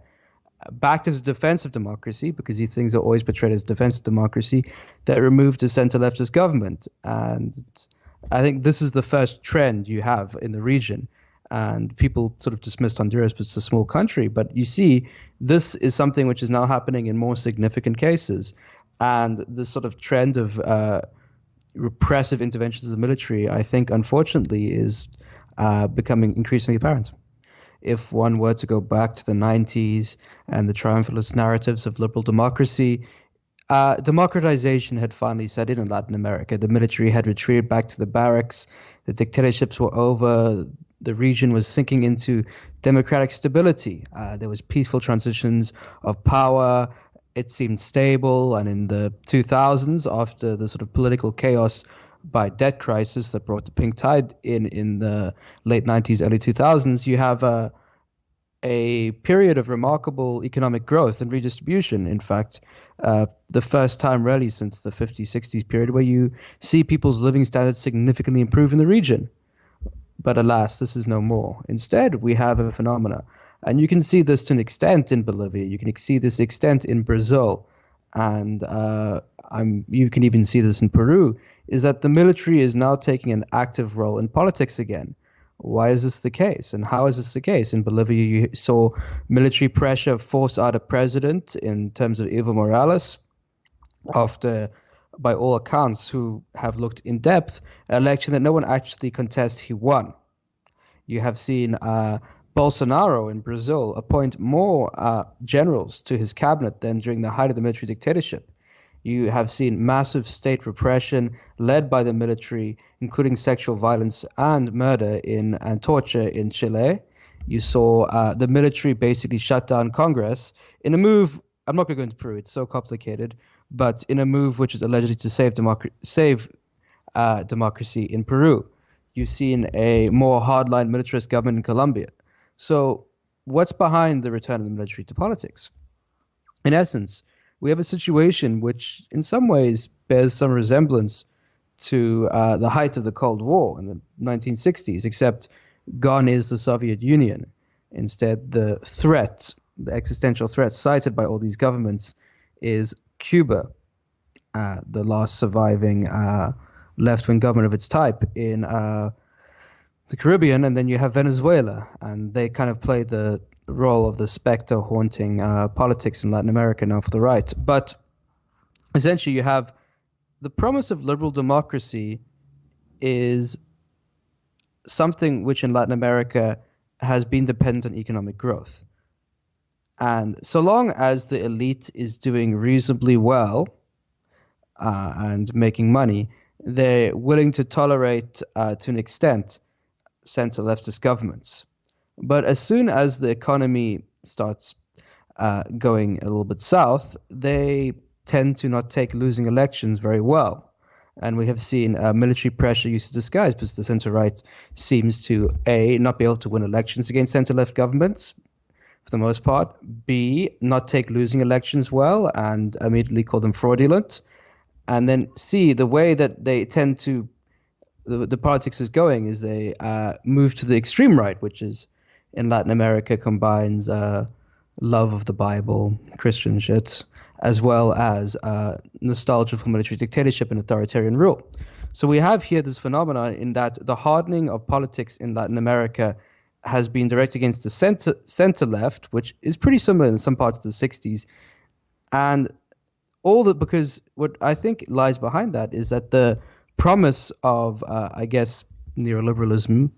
backed as a defense of democracy, because these things are always portrayed as defense of democracy, that removed the center-leftist government. And I think this is the first trend you have in the region. And people sort of dismissed Honduras, but it's a small country. But you see, this is something which is now happening in more significant cases. And this sort of trend of repressive interventions of the military, I think, unfortunately, is becoming increasingly apparent. If one were to go back to the 90s and the triumphalist narratives of liberal democracy, democratization had finally set in Latin America. The military had retreated back to the barracks. The dictatorships were over. The region was sinking into democratic stability. There was peaceful transitions of power. It seemed stable. And in the 2000s, after the sort of political chaos by debt crisis that brought the pink tide in the late 90s, early 2000s, you have a period of remarkable economic growth and redistribution. In fact, the first time really since the 50s, 60s period where you see people's living standards significantly improve in the region. But alas, this is no more. Instead, we have a phenomena. And you can see this to an extent in Bolivia. You can see this extent in Brazil. And you can even see this in Peru, is that the military is now taking an active role in politics again. Why is this the case? And how is this the case? In Bolivia, you saw military pressure force out a president in terms of Evo Morales after, by all accounts who have looked in depth, an election that no one actually contests, he won. You have seen Bolsonaro in Brazil appoint more generals to his cabinet than during the height of the military dictatorship. You have seen massive state repression led by the military, including sexual violence and murder and torture in Chile. You saw the military basically shut down Congress in a move. I'm not going to go into Peru, it's so complicated, but in a move which is allegedly to save democracy in Peru. You've seen a more hardline militarist government in Colombia. So what's behind the return of the military to politics? In essence, we have a situation which in some ways bears some resemblance to the height of the Cold War in the 1960s, except gone is the Soviet Union. Instead, the existential threat cited by all these governments is Cuba, the last surviving left-wing government of its type in the Caribbean, and then you have Venezuela, and they kind of play the role of the specter haunting politics in Latin America now for the right. But essentially you have the promise of liberal democracy is something which in Latin America has been dependent on economic growth. And so long as the elite is doing reasonably well and making money, they're willing to tolerate to an extent center-leftist governments. But as soon as the economy starts going a little bit south, they tend to not take losing elections very well. And we have seen military pressure used to disguise because the center-right seems to, A, not be able to win elections against center-left governments for the most part, B, not take losing elections well and immediately call them fraudulent, and then C, the way that they tend to, the politics is going is they move to the extreme right, which is in Latin America combines love of the Bible, Christian shit, as well as nostalgia for military dictatorship and authoritarian rule. So we have here this phenomenon in that the hardening of politics in Latin America has been directed against the center left, which is pretty similar in some parts of the 60s. And all that, because what I think lies behind that is that the promise of, I guess, neoliberalism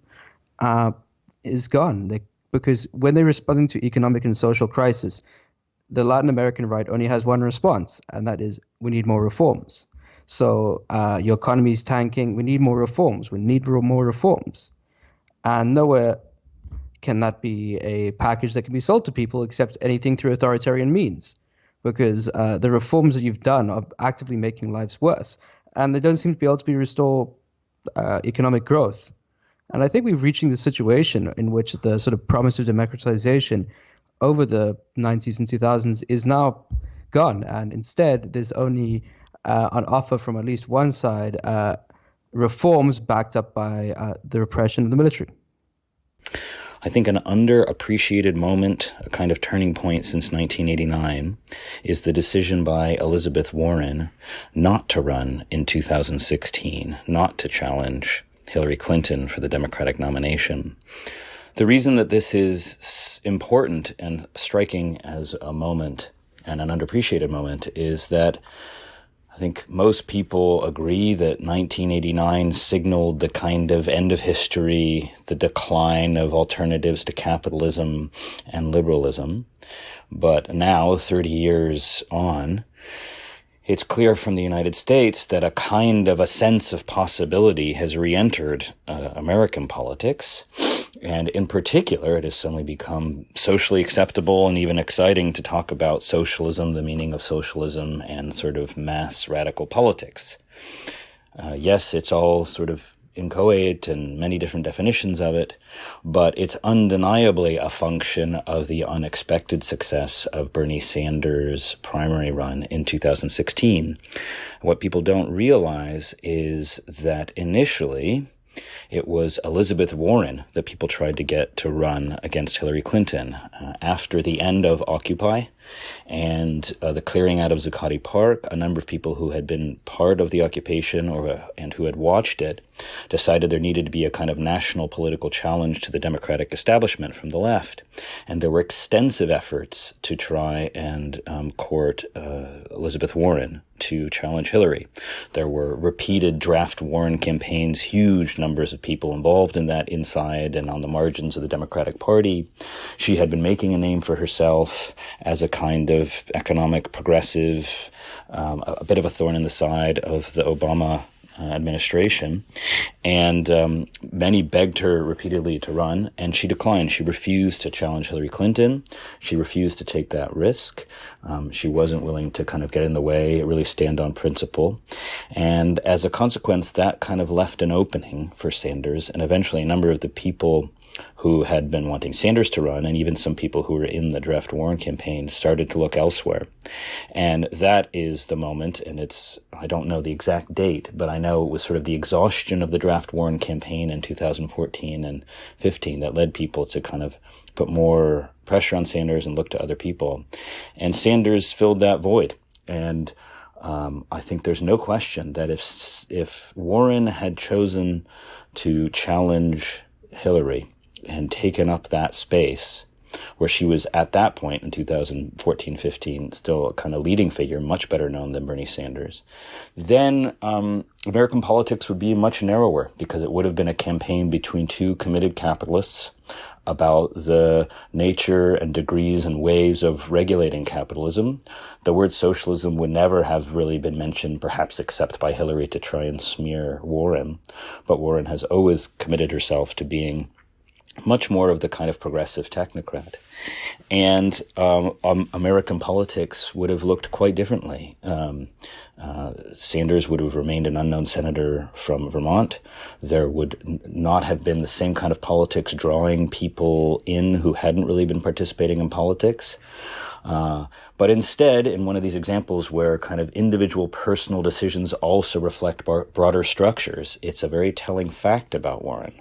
is gone. Because when they're responding to economic and social crisis, the Latin American right only has one response, and that is, we need more reforms. So your economy is tanking. We need more reforms. We need more reforms. And nowhere can that be a package that can be sold to people except anything through authoritarian means, because the reforms that you've done are actively making lives worse, and they don't seem to be able to restore economic growth. And I think we're reaching the situation in which the sort of promise of democratization over the 90s and 2000s is now gone, and instead there's only on offer from at least one side reforms backed up by the repression of the military. I think an underappreciated moment, a kind of turning point since 1989, is the decision by Elizabeth Warren not to run in 2016, not to challenge Hillary Clinton for the Democratic nomination. The reason that this is important and striking as a moment, and an underappreciated moment, is that I think most people agree that 1989 signaled the kind of end of history, the decline of alternatives to capitalism and liberalism. But now, 30 years on, it's clear from the United States that a kind of a sense of possibility has re-entered American politics. And in particular, it has suddenly become socially acceptable and even exciting to talk about socialism, the meaning of socialism, and sort of mass radical politics. Yes, it's all sort of inchoate and many different definitions of it, but it's undeniably a function of the unexpected success of Bernie Sanders' primary run in 2016. What people don't realize is that initially it was Elizabeth Warren that people tried to get to run against Hillary Clinton. After the end of Occupy and the clearing out of Zuccotti Park, a number of people who had been part of the occupation and who had watched it decided there needed to be a kind of national political challenge to the Democratic establishment from the left. And there were extensive efforts to try and court Elizabeth Warren to challenge Hillary. There were repeated draft Warren campaigns, huge numbers of people involved in that inside and on the margins of the Democratic Party. She had been making a name for herself as a kind of economic progressive, a bit of a thorn in the side of the Obama administration, and many begged her repeatedly to run, and she declined. She refused to challenge Hillary Clinton. She refused to take that risk. She wasn't willing to kind of get in the way, really stand on principle. And as a consequence, that kind of left an opening for Sanders, and eventually a number of the people who had been wanting Sanders to run, and even some people who were in the draft Warren campaign, started to look elsewhere. And that is the moment, and I don't know the exact date, but I know it was sort of the exhaustion of the draft Warren campaign in 2014 and 15 that led people to kind of put more pressure on Sanders and look to other people. And Sanders filled that void. And I think there's no question that if Warren had chosen to challenge Hillary and taken up that space where she was at that point in 2014-15 still a kind of leading figure, much better known than Bernie Sanders, then American politics would be much narrower, because it would have been a campaign between two committed capitalists about the nature and degrees and ways of regulating capitalism. The word socialism would never have really been mentioned, perhaps except by Hillary to try and smear Warren. But Warren has always committed herself to being much more of the kind of progressive technocrat. And American politics would have looked quite differently. Sanders would have remained an unknown senator from Vermont. There would not have been the same kind of politics drawing people in who hadn't really been participating in politics. But instead, in one of these examples where kind of individual personal decisions also reflect broader structures, it's a very telling fact about Warren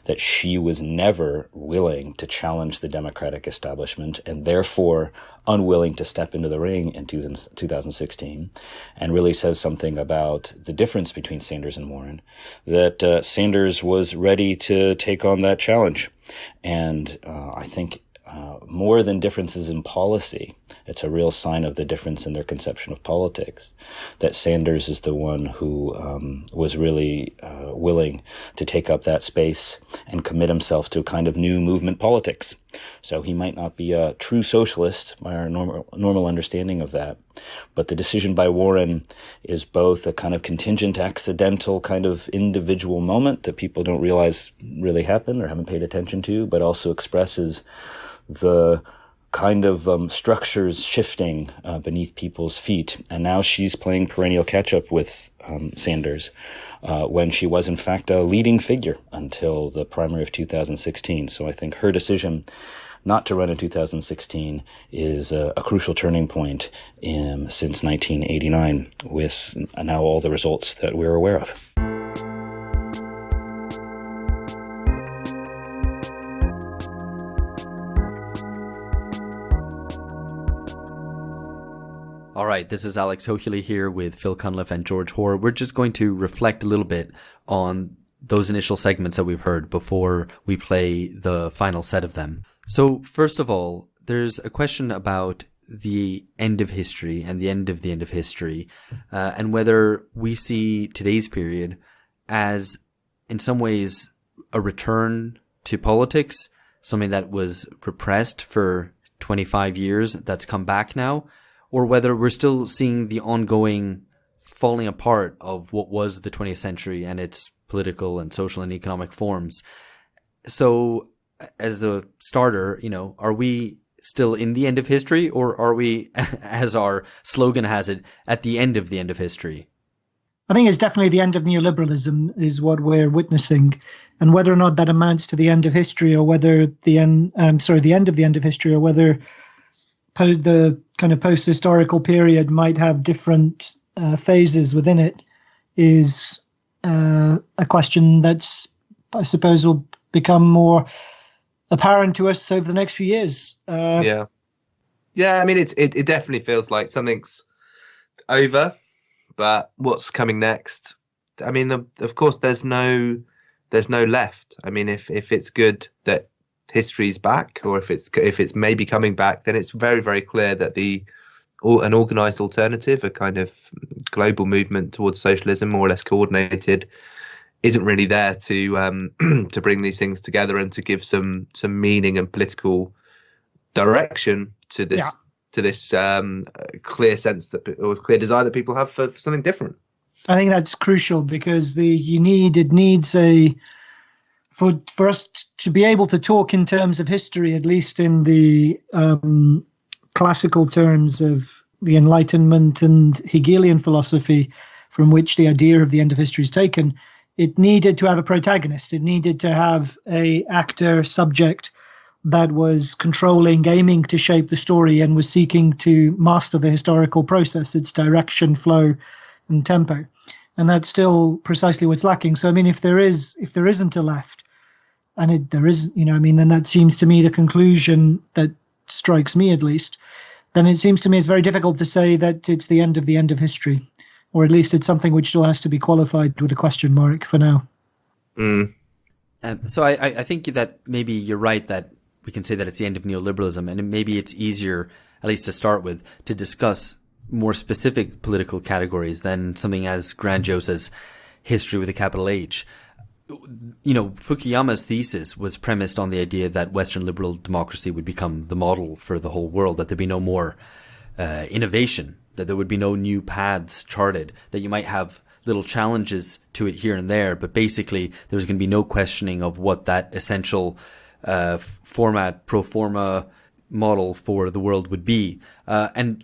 that she was never willing to challenge the Democratic establishment and therefore unwilling to step into the ring in 2016, and really says something about the difference between Sanders and Warren, that Sanders was ready to take on that challenge. And I think more than differences in policy, it's a real sign of the difference in their conception of politics, that Sanders is the one who was really willing to take up that space and commit himself to a kind of new movement politics. So he might not be a true socialist by our normal understanding of that, but the decision by Warren is both a kind of contingent, accidental kind of individual moment that people don't realize really happened or haven't paid attention to, but also expresses the kind of structures shifting beneath people's feet. And now she's playing perennial catch-up with Sanders when she was, in fact, a leading figure until the primary of 2016. So I think her decision not to run in 2016 is a crucial turning point since 1989, with now all the results that we're aware of. All right, this is Alex Hochuli here with Phil Cunliffe and George Hoare. We're just going to reflect a little bit on those initial segments that we've heard before we play the final set of them. So first of all, there's a question about the end of history and the end of history, and whether we see today's period as, in some ways, a return to politics, something that was repressed for 25 years that's come back now, or whether we're still seeing the ongoing falling apart of what was the 20th century and its political and social and economic forms. So as a starter, are we still in the end of history, or are we, as our slogan has it, at the end of history? I think it's definitely the end of neoliberalism is what we're witnessing, and whether or not that amounts to the end of history, or whether the end of history, or whether the kind of post-historical period might have different phases within it, is a question that's, I suppose, will become more apparent to us over the next few years. Yeah. I mean, it definitely feels like something's over, but what's coming next? I mean, of course, there's no left. I mean, if it's good that history's back, or if it's maybe coming back, then it's very, very clear that an organized alternative, a kind of global movement towards socialism, more or less coordinated, isn't really there to to bring these things together and to give some meaning and political direction to this clear sense or clear desire that people have for something different. I think that's crucial, because for us to be able to talk in terms of history, at least in the classical terms of the Enlightenment and Hegelian philosophy, from which the idea of the end of history is taken, it needed to have a protagonist. It needed to have a actor subject that was controlling, aiming to shape the story, and was seeking to master the historical process, its direction, flow, and tempo. And that's still precisely what's lacking. So, I mean, if there isn't a left, and there is, then that seems to me the conclusion that strikes me, at least. Then it seems to me it's very difficult to say that it's the end of history, or at least it's something which still has to be qualified with a question mark for now. So I think that maybe you're right that we can say that it's the end of neoliberalism, and maybe it's easier, at least to start with, to discuss more specific political categories than something as grandiose as history with a capital H. Fukuyama's thesis was premised on the idea that Western liberal democracy would become the model for the whole world, that there'd be no more innovation, that there would be no new paths charted, that you might have little challenges to it here and there, but basically there was going to be no questioning of what that essential format, pro forma model for the world would be. And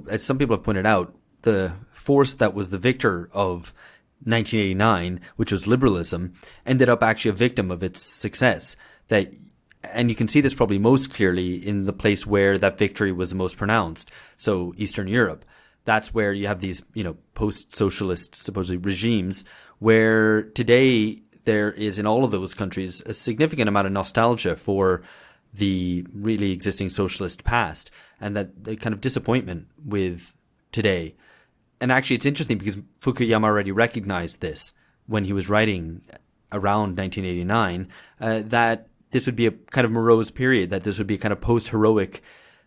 as some people have pointed out, the force that was the victor of 1989, which was liberalism, ended up actually a victim of its success. And you can see this probably most clearly in the place where that victory was the most pronounced. So Eastern Europe, that's where you have these, post-socialist supposedly regimes, where today there is in all of those countries a significant amount of nostalgia for the really existing socialist past, and that the kind of disappointment with today. And actually, it's interesting because Fukuyama already recognized this when he was writing around 1989, that this would be a kind of morose period, that this would be a kind of post-heroic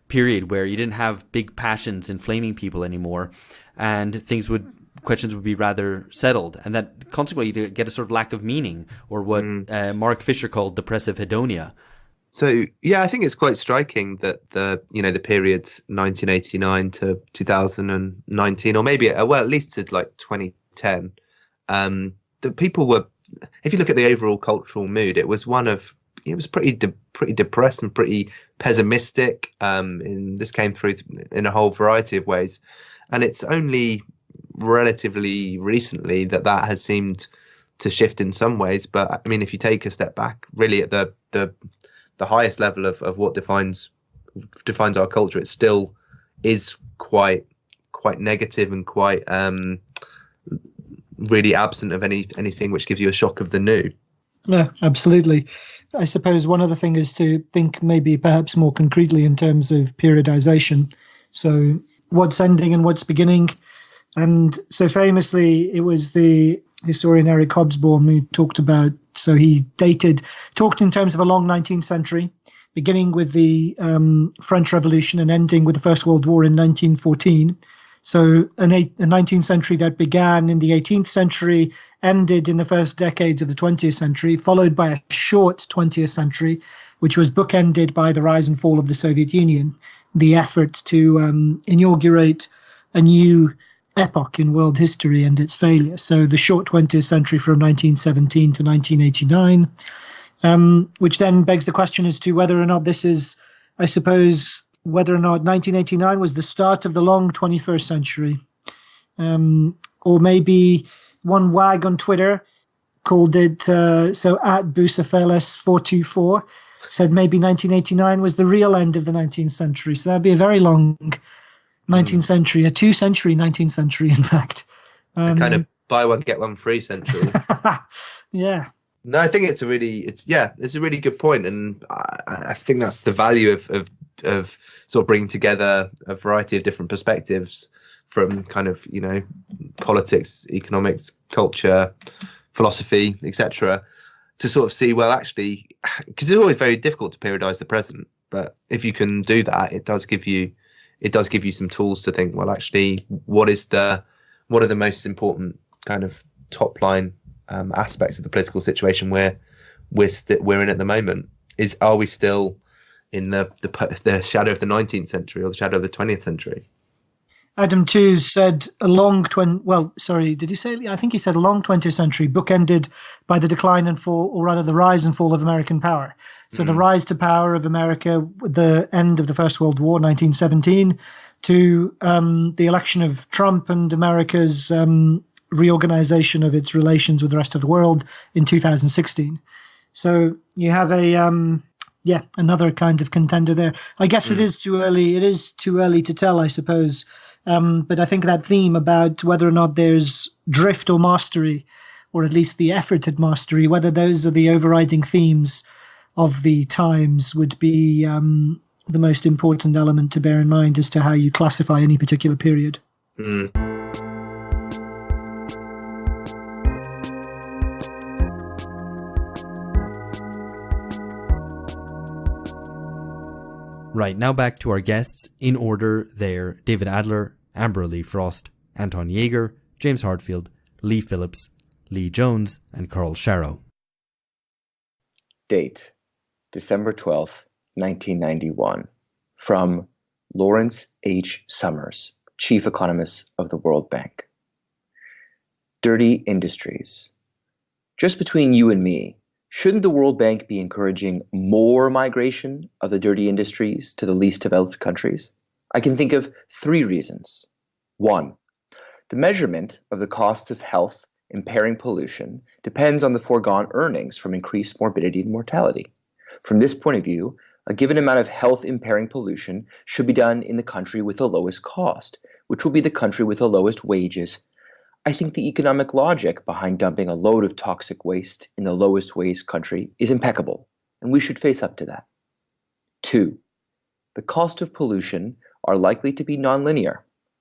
period where you didn't have big passions inflaming people anymore, and questions would be rather settled, and that consequently you get a sort of lack of meaning, or what Mark Fisher called depressive hedonia. So yeah, I think it's quite striking that the periods 1989 to 2019, or maybe at least to like 2010, the people were, if you look at the overall cultural mood, it was pretty depressed and pretty pessimistic. And this came through in a whole variety of ways, and it's only relatively recently that has seemed to shift in some ways. But I mean, if you take a step back, really at the highest level of what defines our culture, it still is quite negative and quite really absent of anything which gives you a shock of the new. Yeah, absolutely. I suppose one other thing is to think maybe perhaps more concretely in terms of periodization. So what's ending and what's beginning. And so famously, it was the historian Eric Hobsbawm who talked about, so he talked in terms of a long 19th century, beginning with the French Revolution and ending with the First World War in 1914. So a 19th century that began in the 18th century, ended in the first decades of the 20th century, followed by a short 20th century, which was bookended by the rise and fall of the Soviet Union, the effort to inaugurate a new epoch in world history and its failure. So the short 20th century from 1917 to 1989, which then begs the question as to whether or not this is, I suppose, whether or not 1989 was the start of the long 21st century. Or maybe one wag on Twitter called it, so at Bucephalus424, said maybe 1989 was the real end of the 19th century. So that'd be a very long 19th century, a 2-century 19th century, in fact. A kind of buy one, get one free century. Yeah. No, I think it's a really good point, and I think that's the value of sort of bringing together a variety of different perspectives from kind of, politics, economics, culture, philosophy, etc., to sort of see, well, actually, because it's always very difficult to periodize the present, but if you can do that, it does give you some tools to think, well, actually, what are the most important kind of top line aspects of the political situation we're in at the moment? Are we still in the shadow of the 19th century or the shadow of the 20th century? Adam Tooze said a long did he say? I think he said a long 20th century bookended by the decline and fall, or rather the rise and fall of American power. So the rise to power of America, the end of the First World War, 1917, to the election of Trump and America's reorganization of its relations with the rest of the world in 2016. So you have another kind of contender there. I guess it is too early. It is too early to tell, I suppose. But I think that theme about whether or not there's drift or mastery, or at least the effort at mastery, whether those are the overriding themes of the times, would be the most important element to bear in mind as to how you classify any particular period. Right, now back to our guests in order. They're David Adler, Amber Lee Frost, Anton Jaeger, James Heartfield, Leigh Phillips, Lee Jones, and Karl Sharro. Date: December 12th, 1991. From Lawrence H. Summers, Chief Economist of the World Bank. Dirty industries. Just between you and me, shouldn't the World Bank be encouraging more migration of the dirty industries to the least developed countries? I can think of 3 reasons. 1. The measurement of the costs of health impairing pollution depends on the foregone earnings from increased morbidity and mortality. From this point of view, a given amount of health impairing pollution should be done in the country with the lowest cost, which will be the country with the lowest wages, I think the economic logic behind dumping a load of toxic waste in the lowest waste country is impeccable, and we should face up to that. 2. The cost of pollution are likely to be nonlinear,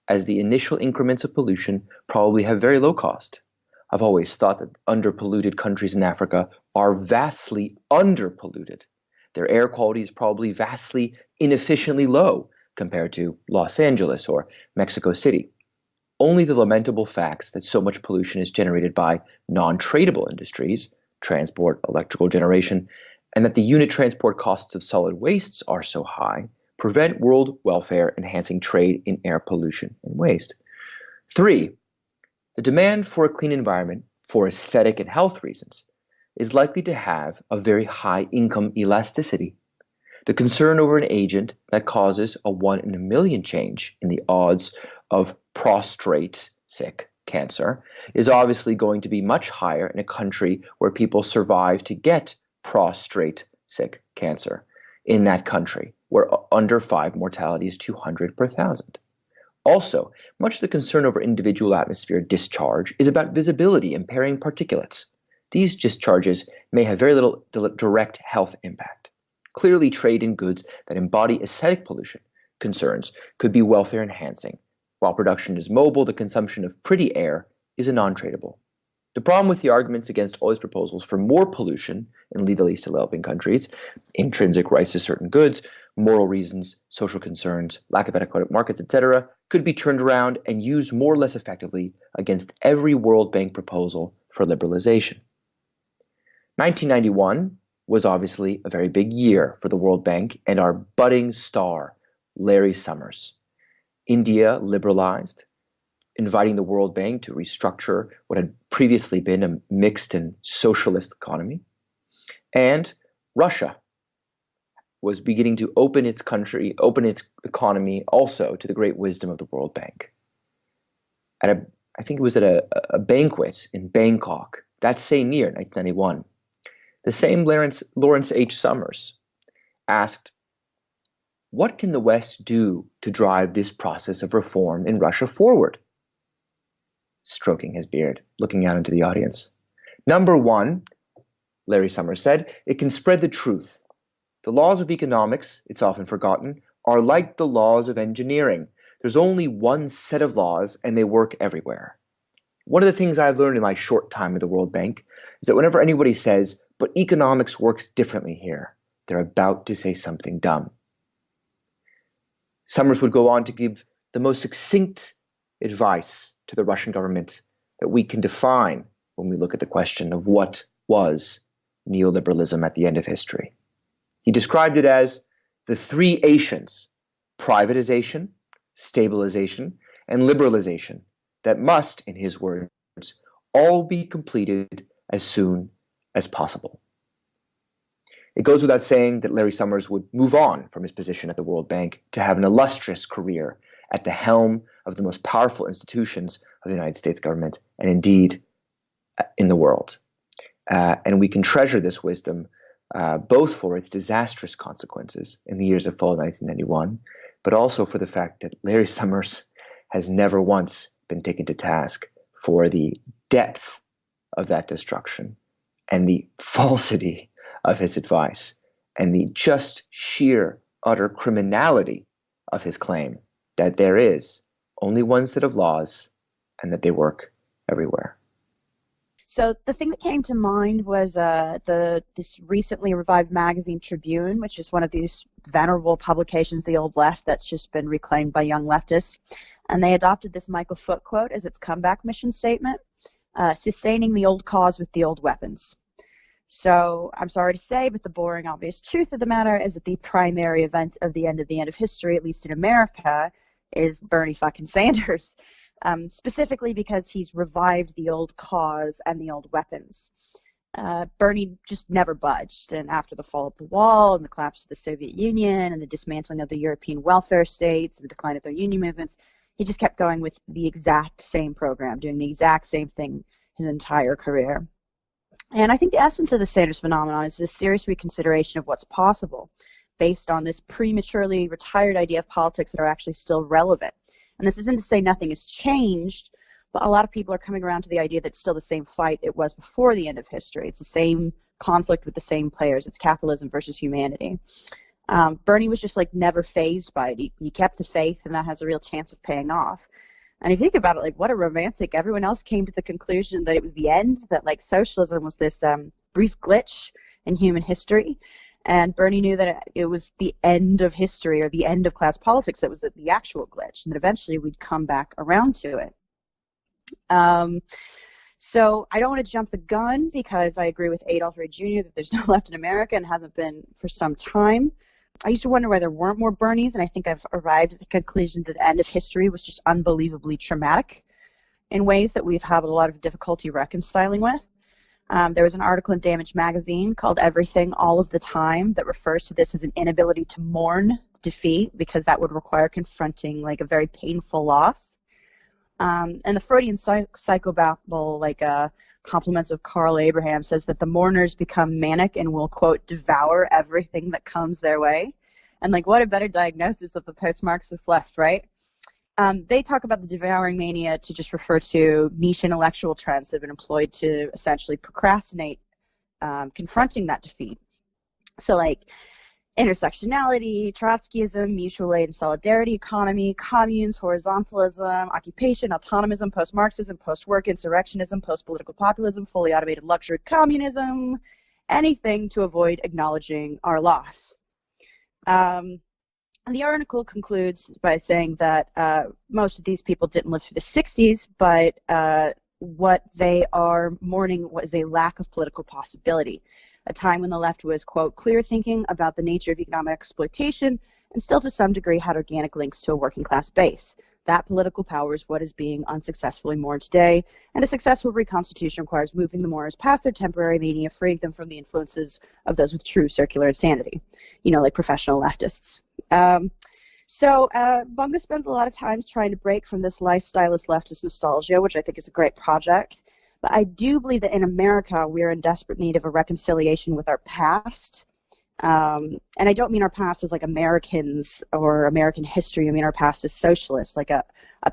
as the initial increments of pollution probably have very low cost. I've always thought that underpolluted countries in Africa are vastly underpolluted. Their air quality is probably vastly inefficiently low compared to Los Angeles or Mexico City. Only the lamentable facts that so much pollution is generated by non-tradable industries, transport, electrical generation, and that the unit transport costs of solid wastes are so high prevent world welfare enhancing trade in air pollution and waste. 3. The demand for a clean environment for aesthetic and health reasons is likely to have a very high income elasticity. The concern over an agent that causes a 1 in a million change in the odds of prostrate sick cancer is obviously going to be much higher in a country where people survive to get prostrate sick cancer in that country, where under 5 mortality is 200 per 1,000. Also, much of the concern over individual atmosphere discharge is about visibility impairing particulates. These discharges may have very little direct health impact. Clearly, trade in goods that embody aesthetic pollution concerns could be welfare enhancing. While production is mobile, the consumption of pretty air is a non-tradable. The problem with the arguments against all these proposals for more pollution in least developing countries, intrinsic rights to certain goods, moral reasons, social concerns, lack of adequate markets, etc., could be turned around and used more or less effectively against every World Bank proposal for liberalization. 1991 was obviously a very big year for the World Bank and our budding star, Larry Summers. India liberalized, inviting the World Bank to restructure what had previously been a mixed and socialist economy. And Russia was beginning to open its economy also to the great wisdom of the World Bank. I think it was at a banquet in Bangkok that same year, 1991, the same Lawrence H. Summers asked, what can the West do to drive this process of reform in Russia forward? Stroking his beard, looking out into the audience. Number 1, Larry Summers said, it can spread the truth. The laws of economics, it's often forgotten, are like the laws of engineering. There's only one set of laws and they work everywhere. One of the things I've learned in my short time at the World Bank is that whenever anybody says, but economics works differently here, they're about to say something dumb. Summers would go on to give the most succinct advice to the Russian government that we can define when we look at the question of what was neoliberalism at the end of history. He described it as the 3 Asians: privatization, stabilization, and liberalization that must, in his words, all be completed as soon as possible. It goes without saying that Larry Summers would move on from his position at the World Bank to have an illustrious career at the helm of the most powerful institutions of the United States government, and indeed in the world. And we can treasure this wisdom both for its disastrous consequences in the years that followed 1991, but also for the fact that Larry Summers has never once been taken to task for the depth of that destruction and the falsity of his advice and the just sheer utter criminality of his claim that there is only one set of laws and that they work everywhere. So the thing that came to mind was this recently revived magazine Tribune, which is one of these venerable publications, the old left, that's just been reclaimed by young leftists. And they adopted this Michael Foot quote as its comeback mission statement, sustaining the old cause with the old weapons. So I'm sorry to say, but the boring, obvious truth of the matter is that the primary event of the end of history, at least in America, is Bernie fucking Sanders. Specifically because he's revived the old cause and the old weapons. Bernie just never budged, and after the fall of the wall and the collapse of the Soviet Union and the dismantling of the European welfare states and the decline of their union movements, he just kept going with the exact same program, doing the exact same thing his entire career. And I think the essence of the Sanders phenomenon is this serious reconsideration of what's possible based on this prematurely retired idea of politics that are actually still relevant. And this isn't to say nothing has changed, But a lot of people are coming around to the idea that it's still the same fight it was before the end of history. It's the same conflict with the same players. It's capitalism versus humanity. Bernie was just like never fazed by it. He kept the faith, and that has a real chance of paying off. And if you think about it, like, what a romantic. Everyone else came to the conclusion that it was the end, that like socialism was this brief glitch in human history. And Bernie knew that it was the end of history, or the end of class politics, that was the actual glitch, and that eventually we'd come back around to it. So I don't want to jump the gun, because I agree with Adolf Ray Jr. that there's no left in America and hasn't been for some time. I used to wonder why there weren't more Bernies, and I think I've arrived at the conclusion that the end of history was just unbelievably traumatic in ways that we've had a lot of difficulty reconciling with. There was an article in Damage Magazine called Everything All of the Time that refers to this as an inability to mourn defeat, because that would require confronting like a very painful loss. And the Freudian psychobabble, like Compliments of Carl Abraham, says that the mourners become manic and will, quote, devour everything that comes their way. And like, what a better diagnosis of the post-Marxist left, right? They talk about the devouring mania to just refer to niche intellectual trends that have been employed to essentially procrastinate confronting that defeat. So like intersectionality, Trotskyism, mutual aid and solidarity economy, communes, horizontalism, occupation, autonomism, post-Marxism, post-work, insurrectionism, post-political populism, fully automated luxury communism, anything to avoid acknowledging our loss. The article concludes by saying that most of these people didn't live through the 60s, but what they are mourning was a lack of political possibility, a time when the left was, quote, clear thinking about the nature of economic exploitation and still to some degree had organic links to a working class base. That political power is what is being unsuccessfully mourned today, and a successful reconstitution requires moving the mourners past their temporary mania, freeing them from the influences of those with true circular insanity, you know, like professional leftists. So Bunga spends a lot of time trying to break from this lifestylist leftist nostalgia, which I think is a great project. But I do believe that in America, we're in desperate need of a reconciliation with our past. And I don't mean our past as like Americans or American history. I mean our past as socialists, like a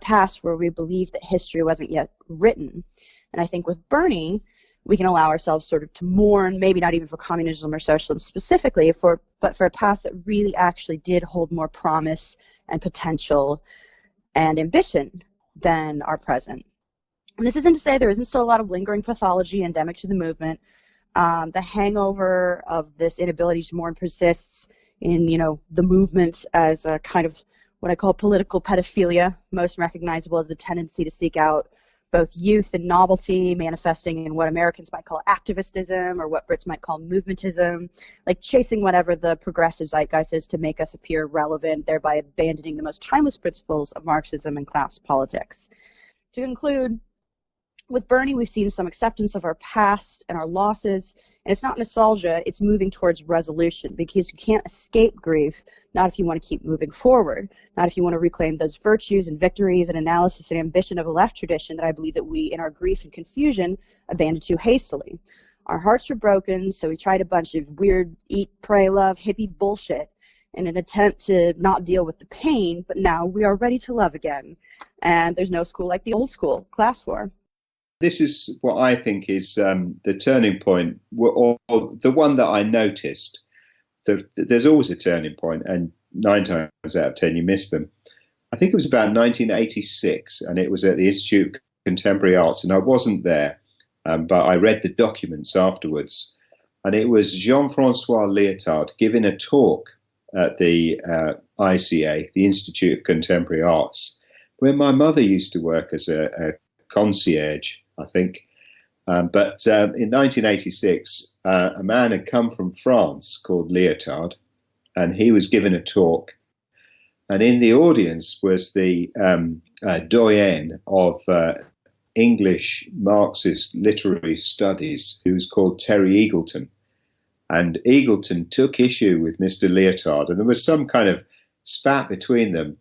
past where we believe that history wasn't yet written. And I think with Bernie, we can allow ourselves sort of to mourn, maybe not even for communism or socialism specifically, but for a past that really actually did hold more promise and potential and ambition than our present. And this isn't to say there isn't still a lot of lingering pathology endemic to the movement. The hangover of this inability to mourn persists in, you know, the movement as a kind of what I call political pedophilia, most recognizable as the tendency to seek out both youth and novelty, manifesting in what Americans might call activistism or what Brits might call movementism, like chasing whatever the progressive zeitgeist is to make us appear relevant, thereby abandoning the most timeless principles of Marxism and class politics. To conclude, with Bernie, we've seen some acceptance of our past and our losses, and it's not nostalgia, it's moving towards resolution, because you can't escape grief, not if you want to keep moving forward, not if you want to reclaim those virtues and victories and analysis and ambition of a left tradition that I believe that we, in our grief and confusion, abandoned too hastily. Our hearts were broken, so we tried a bunch of weird eat, pray, love, hippie bullshit in an attempt to not deal with the pain, but now we are ready to love again, and there's no school like the old school, class war. This is what I think is the turning point, or the one that I noticed. There's always a turning point, and 9 times out of 10 you miss them. I think it was about 1986, and it was at the Institute of Contemporary Arts, and I wasn't there, but I read the documents afterwards. And it was Jean-Francois Lyotard giving a talk at the ICA, the Institute of Contemporary Arts, where my mother used to work as a concierge, I think. But in 1986, a man had come from France called Lyotard, and he was giving a talk. And in the audience was the doyen of English Marxist literary studies, who was called Terry Eagleton. And Eagleton took issue with Mr. Lyotard, and there was some kind of spat between them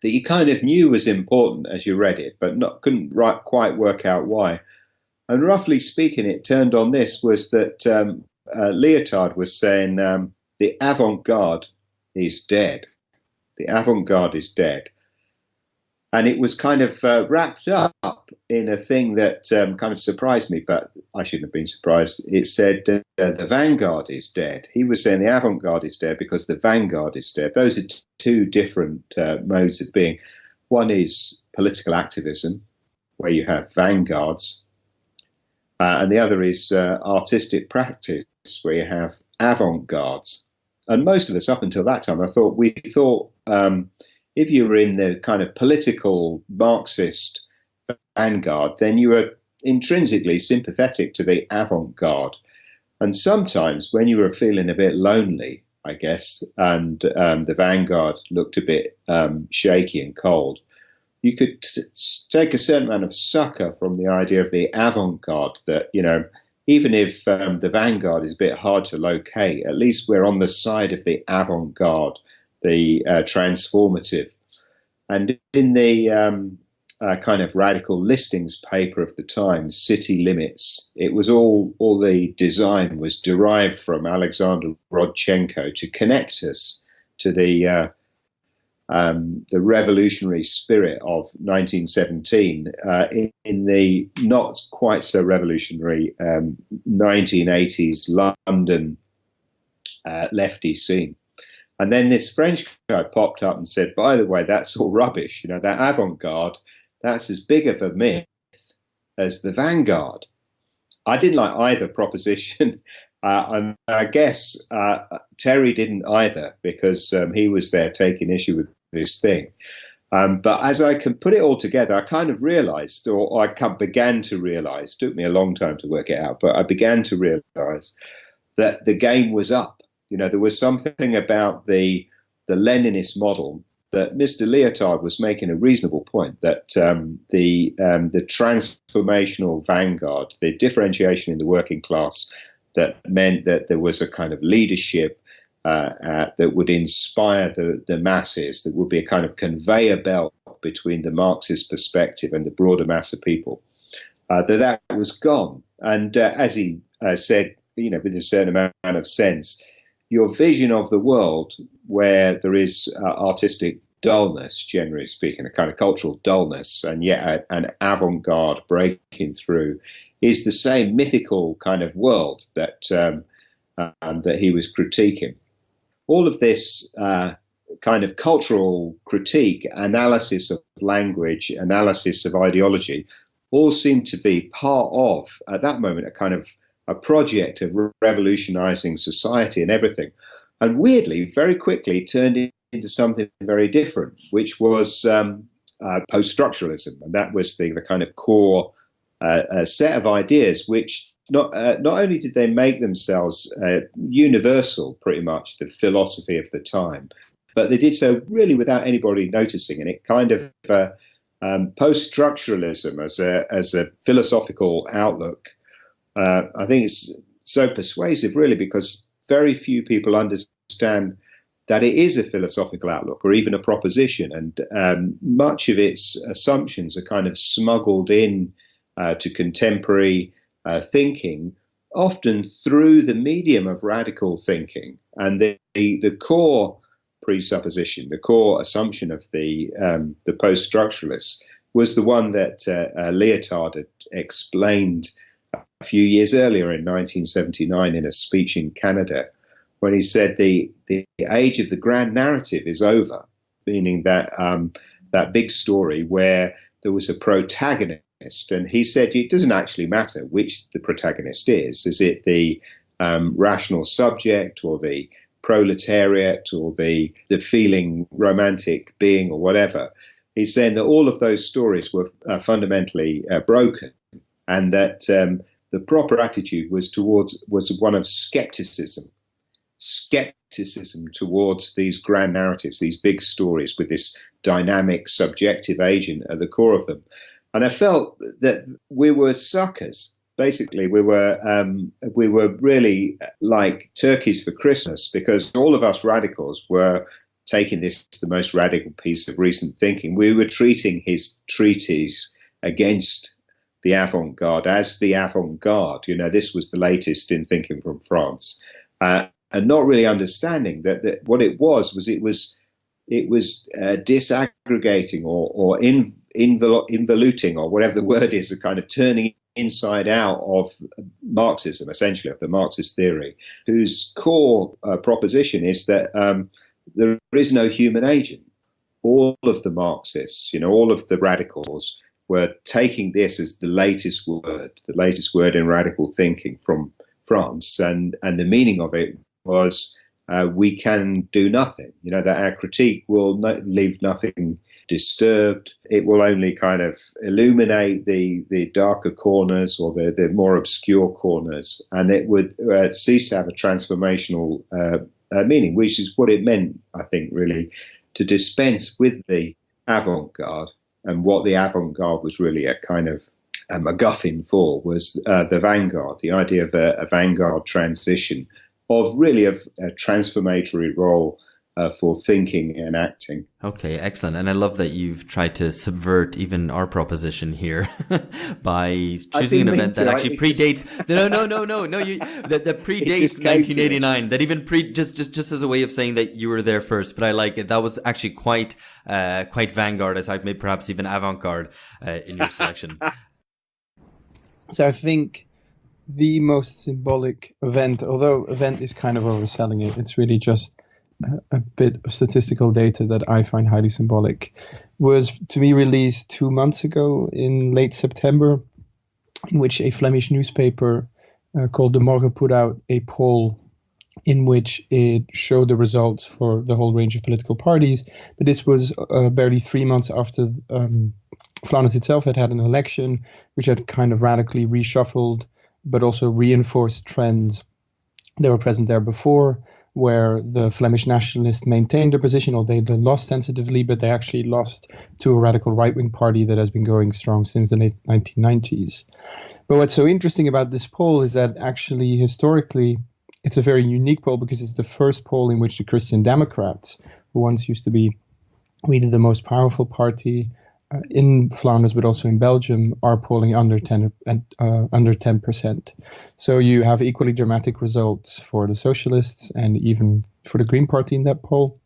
that you kind of knew was important as you read it, but couldn't quite work out why. And roughly speaking, it turned on this, was that Lyotard was saying the avant-garde is dead. The avant-garde is dead. And it was kind of wrapped up in a thing that kind of surprised me, but I shouldn't have been surprised. It said the vanguard is dead. He was saying the avant-garde is dead because the vanguard is dead. Those are two different modes of being. One is political activism, where you have vanguards, and the other is artistic practice, where you have avant-gardes. And most of us, up until that time, we thought if you were in the kind of political Marxist vanguard, then you were intrinsically sympathetic to the avant-garde. And sometimes when you were feeling a bit lonely, I guess, and the vanguard looked a bit shaky and cold, you could take a certain amount of succor from the idea of the avant-garde, that, you know, even if the vanguard is a bit hard to locate, at least we're on the side of the avant-garde, the transformative. And in the kind of radical listings paper of the time, City Limits, it was all the design was derived from Alexander Rodchenko to connect us to the revolutionary spirit of 1917 in the not quite so revolutionary 1980s London lefty scene. And then this French guy popped up and said, by the way, that's all rubbish. You know, that avant-garde, that's as big of a myth as the vanguard. I didn't like either proposition. And I guess Terry didn't either, because he was there taking issue with this thing. But as I can put it all together, I kind of realized, or I began to realize, it took me a long time to work it out, but I began to realize that the game was up. You know, there was something about the Leninist model that Mr. Lyotard was making a reasonable point, that the transformational vanguard, the differentiation in the working class, that meant that there was a kind of leadership that would inspire the masses, that would be a kind of conveyor belt between the Marxist perspective and the broader mass of people, that was gone. And as he said, you know, with a certain amount of sense, your vision of the world, where there is artistic dullness, generally speaking, a kind of cultural dullness, and yet an avant-garde breaking through, is the same mythical kind of world that that he was critiquing. All of this kind of cultural critique, analysis of language, analysis of ideology, all seemed to be part of, at that moment, a kind of a project of revolutionizing society and everything. And weirdly, very quickly turned into something very different, which was post-structuralism. And that was the kind of core set of ideas, which not only did they make themselves universal, pretty much, the philosophy of the time, but they did so really without anybody noticing. And it kind of post-structuralism as a philosophical outlook, I think it's so persuasive, really, because very few people understand that it is a philosophical outlook or even a proposition, and much of its assumptions are kind of smuggled in to contemporary thinking, often through the medium of radical thinking. And the core presupposition, the core assumption of the post-structuralists was the one that Lyotard had explained a few years earlier in 1979 in a speech in Canada, when he said the age of the grand narrative is over, meaning that that big story where there was a protagonist, and he said it doesn't actually matter which the protagonist is. Is it the rational subject, or the proletariat, or the feeling romantic being, or whatever? He's saying that all of those stories were fundamentally broken, and that the proper attitude was one of skepticism towards these grand narratives, these big stories with this dynamic subjective agent at the core of them. And I felt that we were suckers. Basically, we were really like turkeys for Christmas, because all of us radicals were taking this, the most radical piece of recent thinking. We were treating his treatise against the avant-garde as the avant-garde. You know, this was the latest in thinking from France, and not really understanding that what it was it was disaggregating or involuting, or whatever the word is, a kind of turning inside out of Marxism, essentially, of the Marxist theory, whose core proposition is that there is no human agent. All of the Marxists, all of the radicals were taking this as the latest word in radical thinking from France, and the meaning of it was we can do nothing. That our critique will leave nothing disturbed. It will only kind of illuminate the darker corners or the more obscure corners, and it would cease to have a transformational meaning, which is what it meant, I think, really, to dispense with the avant-garde. And what the avant-garde was really a kind of a MacGuffin for was the vanguard, the idea of a vanguard transition, of a transformatory role for thinking and acting. Okay, excellent. And I love that you've tried to subvert even our proposition here by choosing an event that actually predates. No. That predates 1989. That even just as a way of saying that you were there first. But I like it. That was actually quite vanguard, as I've made perhaps even avant-garde in your selection. So I think the most symbolic event, although event is kind of overselling it, it's really just a bit of statistical data that I find highly symbolic, was to be released 2 months ago in late September, in which a Flemish newspaper called De Morgen put out a poll in which it showed the results for the whole range of political parties. But this was barely 3 months after Flanders itself had an election, which had kind of radically reshuffled, but also reinforced trends that were present there before, where the Flemish nationalists maintained their position, or they lost sensitively, but they actually lost to a radical right-wing party that has been going strong since the late 1990s. But what's so interesting about this poll is that actually, historically, it's a very unique poll because it's the first poll in which the Christian Democrats, who once used to be really the most powerful party in Flanders, but also in Belgium, are polling under 10%. So you have equally dramatic results for the socialists and even for the Green Party in that poll.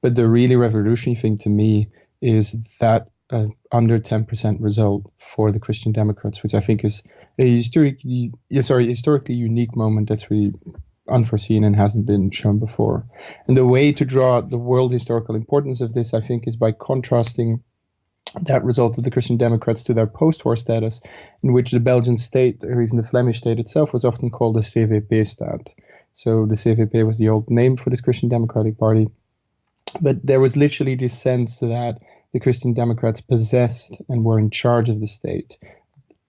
But the really revolutionary thing to me is that under 10% result for the Christian Democrats, which I think is a historically unique moment that's really unforeseen and hasn't been shown before. And the way to draw the world historical importance of this, I think, is by contrasting that result of the Christian Democrats to their post-war status, in which the Belgian state, or even the Flemish state itself, was often called the CVP-staat. So the CVP was the old name for this Christian Democratic Party. But there was literally this sense that the Christian Democrats possessed and were in charge of the state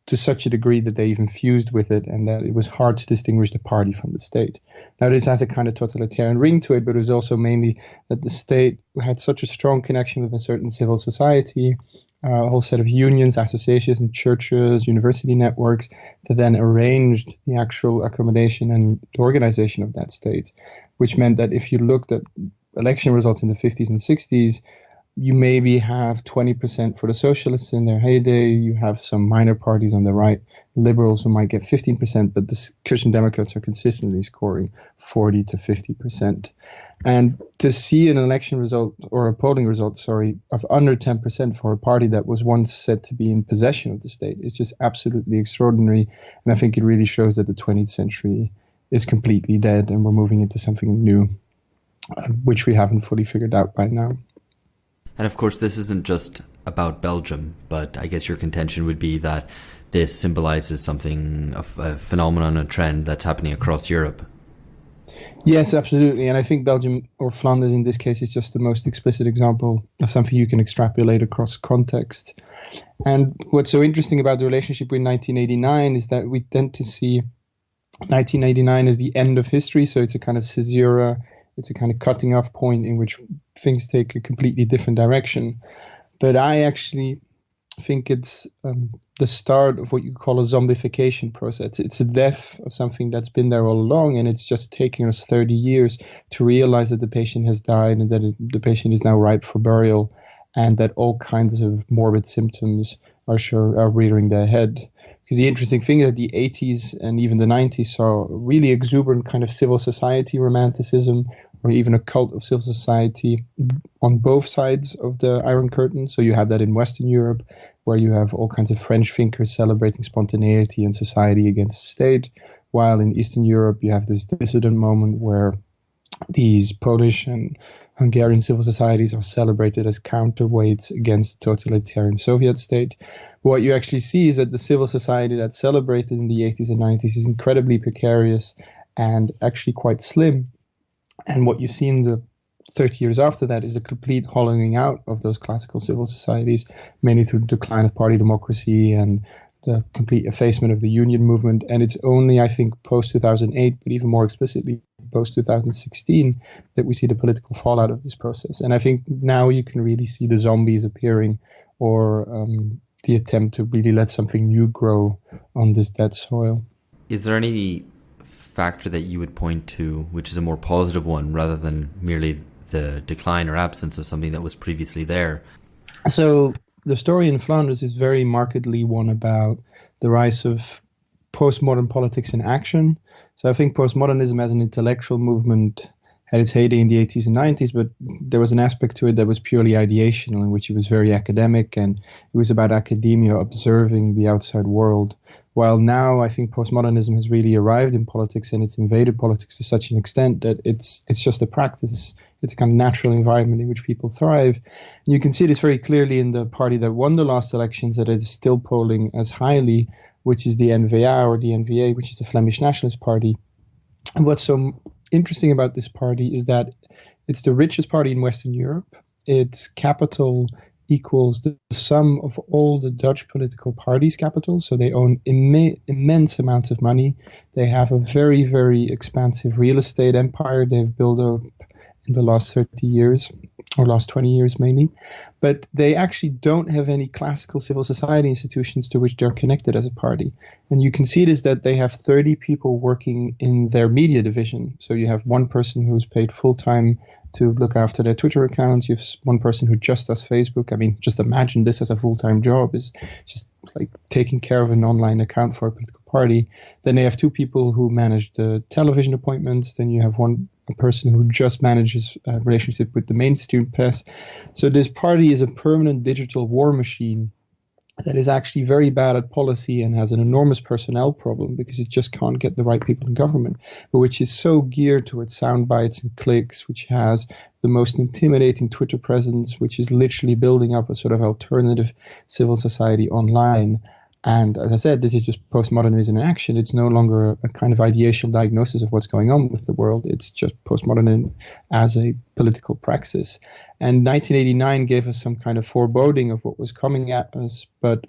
to such a degree that they even fused with it, and that it was hard to distinguish the party from the state. Now, this has a kind of totalitarian ring to it, but it was also mainly that the state had such a strong connection with a certain civil society, a whole set of unions, associations, and churches, university networks, that then arranged the actual accommodation and organization of that state, which meant that if you looked at election results in the 50s and 60s, you maybe have 20% for the socialists in their heyday. You have some minor parties on the right, liberals who might get 15%, but the Christian Democrats are consistently scoring 40 to 50%. And to see an election result, or a polling result, of under 10% for a party that was once said to be in possession of the state is just absolutely extraordinary. And I think it really shows that the 20th century is completely dead and we're moving into something new, which we haven't fully figured out by now. And of course, this isn't just about Belgium, but I guess your contention would be that this symbolizes something of a phenomenon, a trend that's happening across Europe. Yes, absolutely. And I think Belgium, or Flanders in this case, is just the most explicit example of something you can extrapolate across context. And what's so interesting about the relationship with 1989 is that we tend to see 1989 as the end of history. So it's a kind of caesura. It's a kind of cutting off point in which things take a completely different direction. But I actually think it's the start of what you call a zombification process. It's a death of something that's been there all along, and it's just taking us 30 years to realize that the patient has died and that the patient is now ripe for burial, and that all kinds of morbid symptoms are rearing their head. Because the interesting thing is that the 80s and even the 90s saw really exuberant kind of civil society romanticism, or even a cult of civil society on both sides of the Iron Curtain. So you have that in Western Europe, where you have all kinds of French thinkers celebrating spontaneity and society against the state, while in Eastern Europe you have this dissident moment where these Polish and Hungarian civil societies are celebrated as counterweights against the totalitarian Soviet state. What you actually see is that the civil society that's celebrated in the 80s and 90s is incredibly precarious and actually quite slim. And what you see in the 30 years after that is a complete hollowing out of those classical civil societies, mainly through the decline of party democracy and the complete effacement of the union movement. And it's only, I think, post-2008, but even more explicitly post-2016, that we see the political fallout of this process. And I think now you can really see the zombies appearing, or the attempt to really let something new grow on this dead soil. Is there any factor that you would point to which is a more positive one, rather than merely the decline or absence of something that was previously there? So the story in Flanders is very markedly one about the rise of postmodern politics in action. So I think postmodernism as an intellectual movement had its heyday in the 80s and 90s, but there was an aspect to it that was purely ideational, in which it was very academic, and it was about academia observing the outside world. While now I think postmodernism has really arrived in politics, and it's invaded politics to such an extent that it's just a practice. It's a kind of natural environment in which people thrive. And you can see this very clearly in the party that won the last elections, that it is still polling as highly, which is the N-VA, or the N-VA, which is the Flemish Nationalist Party. And what's so interesting about this party is that it's the richest party in Western Europe. Its capital equals the sum of all the Dutch political parties' capitals. So they own immense amounts of money. They have a very, very expansive real estate empire they've built up in the last 30 years, or last 20 years mainly. But they actually don't have any classical civil society institutions to which they're connected as a party. And you can see this, that they have 30 people working in their media division. So you have one person who's paid full-time to look after their Twitter accounts. You have one person who just does Facebook. I mean, just imagine this as a full-time job, is just like taking care of an online account for a political party. Then they have two people who manage the television appointments. Then you have a person who just manages a relationship with the mainstream press. So this party is a permanent digital war machine that is actually very bad at policy and has an enormous personnel problem because it just can't get the right people in government, but which is so geared towards sound bites and clicks, which has the most intimidating Twitter presence, which is literally building up a sort of alternative civil society online. And as I said, this is just postmodernism in action. It's no longer a kind of ideational diagnosis of what's going on with the world. It's just postmodernism as a political praxis. And 1989 gave us some kind of foreboding of what was coming at us. But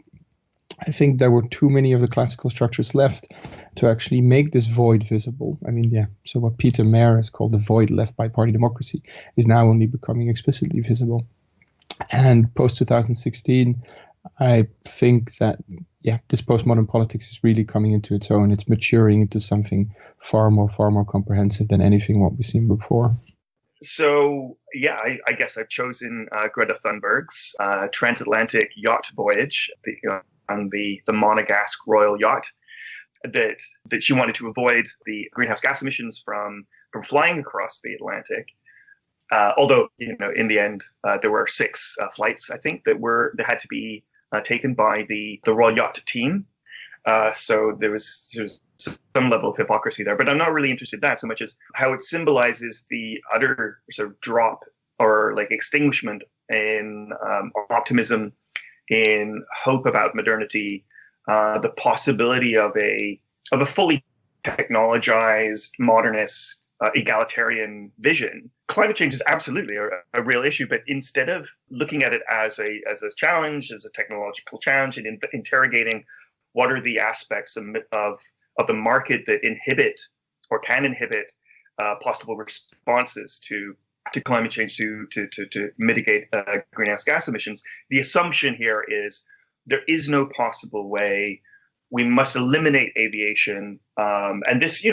I think there were too many of the classical structures left to actually make this void visible. I mean, yeah, so what Peter Mayer has called the void left by party democracy is now only becoming explicitly visible. And post-2016, I think that, yeah, this postmodern politics is really coming into its own. It's maturing into something far more comprehensive than anything what we've seen before. So, yeah, I guess I've chosen Greta Thunberg's transatlantic yacht voyage on the Monegasque Royal Yacht. That she wanted to avoid the greenhouse gas emissions from flying across the Atlantic. Although, in the end, there were 6 flights, I think, that had to be taken by the Royal Yacht team. So there was some level of hypocrisy there. But I'm not really interested in that so much as how it symbolizes the utter sort of drop or like extinguishment in optimism, in hope about modernity, the possibility of a fully technologized, modernist, egalitarian vision. Climate change is absolutely a real issue, but instead of looking at it as a challenge, as a technological challenge, and interrogating what are the aspects of the market that inhibit or can inhibit possible responses to climate change to mitigate greenhouse gas emissions, the assumption here is there is no possible way. We must eliminate aviation, and this,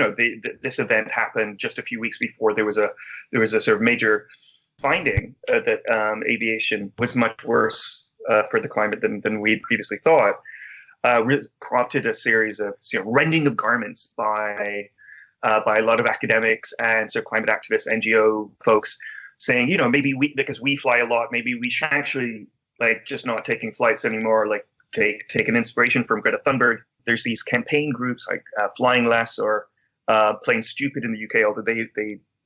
this event happened just a few weeks before there was a sort of major finding that aviation was much worse for the climate than we'd previously thought. Prompted a series of rending of garments by by a lot of academics and so climate activists, NGO folks, saying, maybe because we fly a lot, maybe we should actually just not taking flights anymore, take an inspiration from Greta Thunberg. There's these campaign groups like Flying Less or Plain Stupid in the UK, although they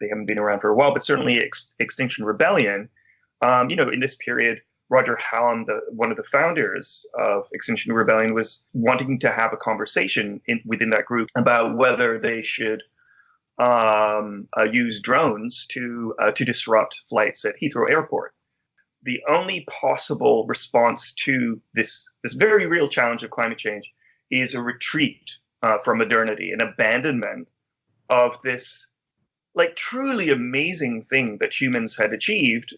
haven't been around for a while, but certainly Extinction Rebellion. In this period, Roger Hallam, one of the founders of Extinction Rebellion, was wanting to have a conversation within that group about whether they should use drones to disrupt flights at Heathrow Airport. The only possible response to this very real challenge of climate change is a retreat from modernity, an abandonment of this truly amazing thing that humans had achieved,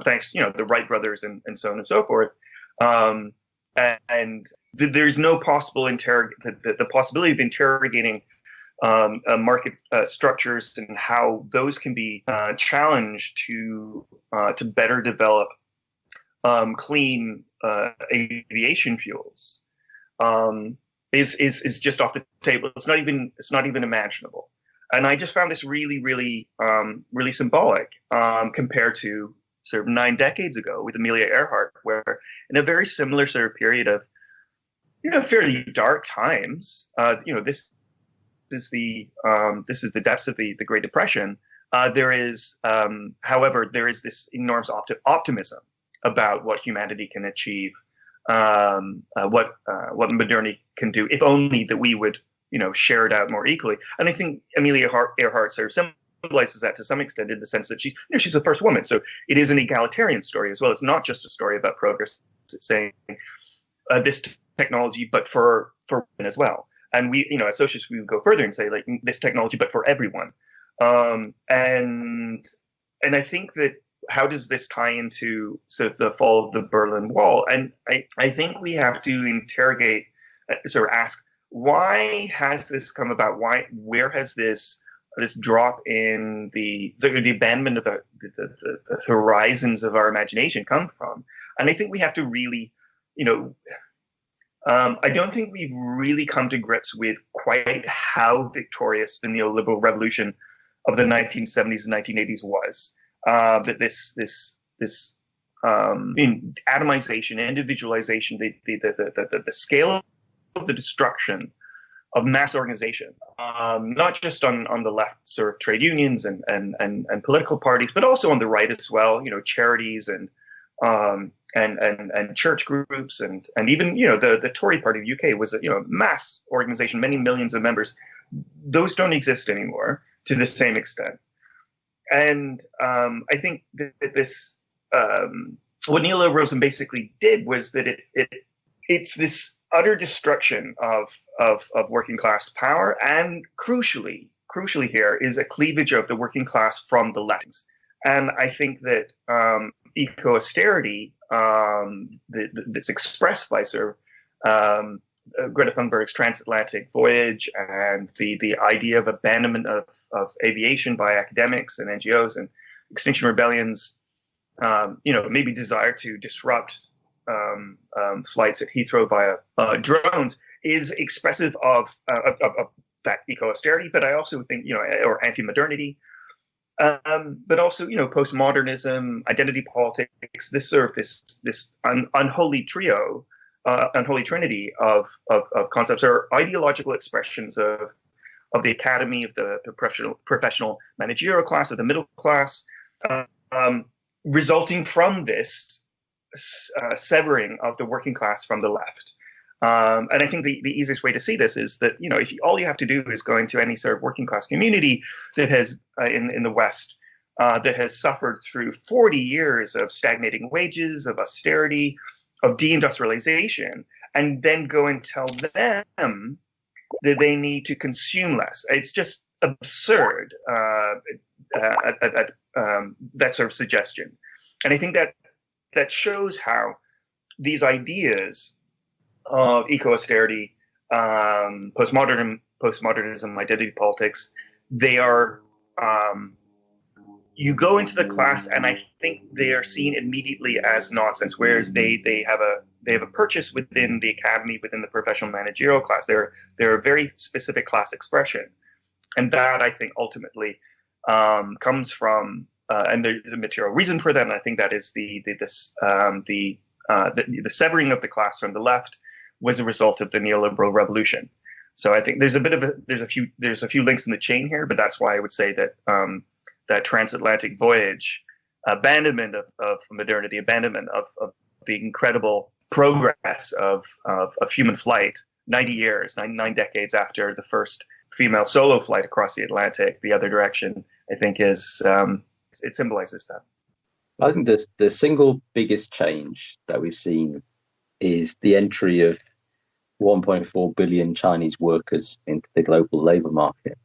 thanks, the Wright brothers and so on and so forth. And there's no possible the possibility of interrogating market structures and how those can be challenged to better develop clean aviation fuels is just off the table. It's not even imaginable. And I just found this really, really, really symbolic compared to sort of 9 decades ago with Amelia Earhart, where in a very similar sort of period of, fairly dark times, this is the depths of the Great Depression. However, there is this enormous optimism about what humanity can achieve, what modernity can do, if only that we would share it out more equally. And I think Amelia Earhart sort of symbolizes that to some extent in the sense that she's the first woman. So it is an egalitarian story as well. It's not just a story about progress. It's saying this technology, but for women as well. And we, as socialists, we would go further and say this technology, but for everyone. And I think that how does this tie into sort of the fall of the Berlin Wall? And I think we have to interrogate, sort of ask, why has this come about? Where has this drop in the abandonment of the horizons of our imagination come from? And I think we have to really, I don't think we've really come to grips with quite how victorious the neoliberal revolution of the 1970s and 1980s was. That this atomization, individualization, the scale of the destruction of mass organization, not just on the left, sort of trade unions and political parties, but also on the right as well. Charities and church groups and even the Tory party of the UK was a mass organization, many millions of members. Those don't exist anymore to the same extent. And I think that this what neoliberalism basically did was that it's this utter destruction of working class power, and crucially here is a cleavage of the working class from the left. And I think that eco-austerity that's expressed by sort of Greta Thunberg's transatlantic voyage and the idea of abandonment of aviation by academics and NGOs and Extinction Rebellion's maybe desire to disrupt flights at Heathrow via drones is expressive of that eco-austerity, but I also think or anti-modernity, but also postmodernism, identity politics, this sort of this unholy trio. Unholy trinity of concepts are ideological expressions of the academy, of the professional managerial class, of the middle class, resulting from this severing of the working class from the left. And I think the easiest way to see this is that if all you have to do is go into any sort of working class community that has in the West that has suffered through 40 years of stagnating wages, of austerity, of deindustrialization, and then go and tell them that they need to consume less. It's just absurd, that sort of suggestion. And I think that shows how these ideas of eco-austerity, postmodernism, identity politics, they are you go into the class, and I think they are seen immediately as nonsense. Whereas they have a purchase within the academy, within the professional managerial class. They're a very specific class expression, And that, I think, ultimately comes from, and there's a material reason for that, and I think that is the severing of the class from the left was a result of the neoliberal revolution. So I think there's a few links in the chain here, but that's why I would say that that transatlantic voyage, abandonment of modernity, abandonment of the incredible progress of human flight, 90 years, 9 decades after the first female solo flight across the Atlantic, the other direction, I think is it symbolizes that. I think the single biggest change that we've seen is the entry of 1.4 billion Chinese workers into the global labor market.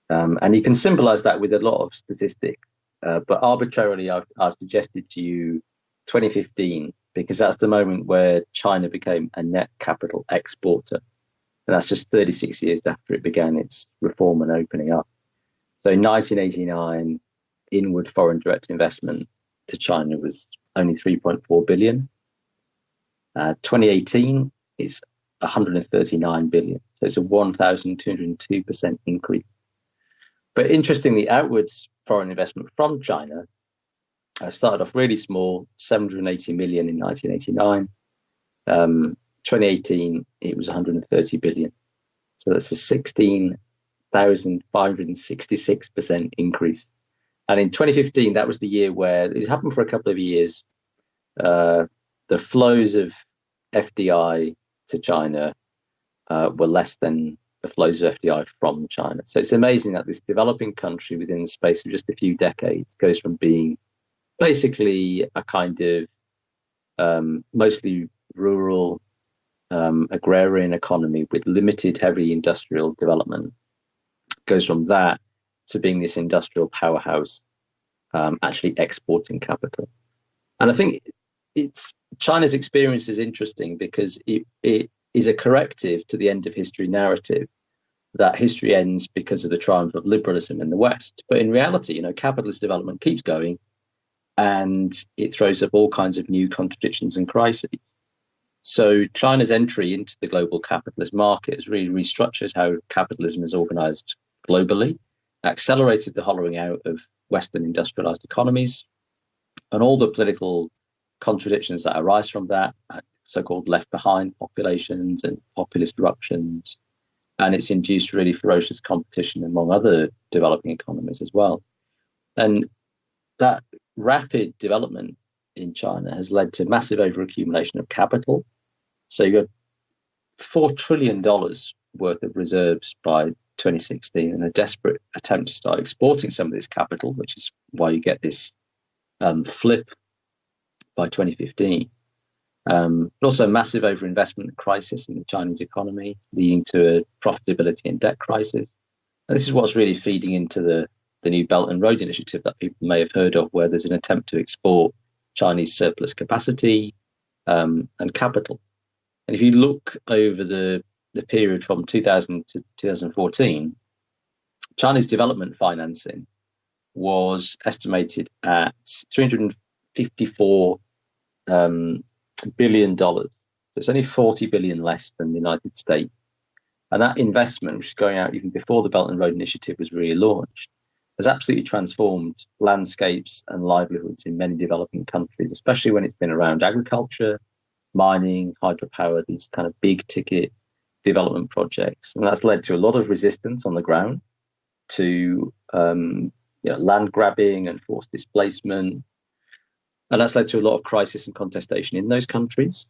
And you can symbolize that with a lot of statistics. But arbitrarily, I've suggested to you 2015, because that's the moment where China became a net capital exporter. And that's just 36 years after it began its reform and opening up. So in 1989, inward foreign direct investment to China was only 3.4 billion. 2018, it's 139 billion. So it's a 1,202% increase. But interestingly, outwards foreign investment from China started off really small, 780 million in 1989. 2018, it was 130 billion. So that's a 16,566% increase. And in 2015, that was the year where it happened for a couple of years. The flows of FDI to China were less than the flows of FDI from China. So it's amazing that this developing country within the space of just a few decades goes from being basically a kind of mostly rural agrarian economy with limited heavy industrial development, goes from that to being this industrial powerhouse, actually exporting capital. And I think China's experience is interesting because it is a corrective to the end of history narrative that history ends because of the triumph of liberalism in the West. But in reality, capitalist development keeps going and it throws up all kinds of new contradictions and crises. So China's entry into the global capitalist market has really restructured how capitalism is organized globally, accelerated the hollowing out of Western industrialized economies, and all the political contradictions that arise from that, so-called left behind populations and populist eruptions. And it's induced really ferocious competition among other developing economies as well. And that rapid development in China has led to massive overaccumulation of capital. So you have $4 trillion worth of reserves by 2016 and a desperate attempt to start exporting some of this capital, which is why you get this flip by 2015. But also a massive overinvestment crisis in the Chinese economy, leading to a profitability and debt crisis. And this is what's really feeding into the new Belt and Road Initiative that people may have heard of, where there's an attempt to export Chinese surplus capacity and capital. And if you look over the period from 2000 to 2014, China's development financing was estimated at $354 billion. So it's only 40 billion less than the United States. And that investment, which is going out even before the Belt and Road Initiative was really launched, has absolutely transformed landscapes and livelihoods in many developing countries, especially when it's been around agriculture, mining, hydropower, these kind of big ticket development projects. And that's led to a lot of resistance on the ground to land grabbing and forced displacement. And that's led to a lot of crisis and contestation in those countries.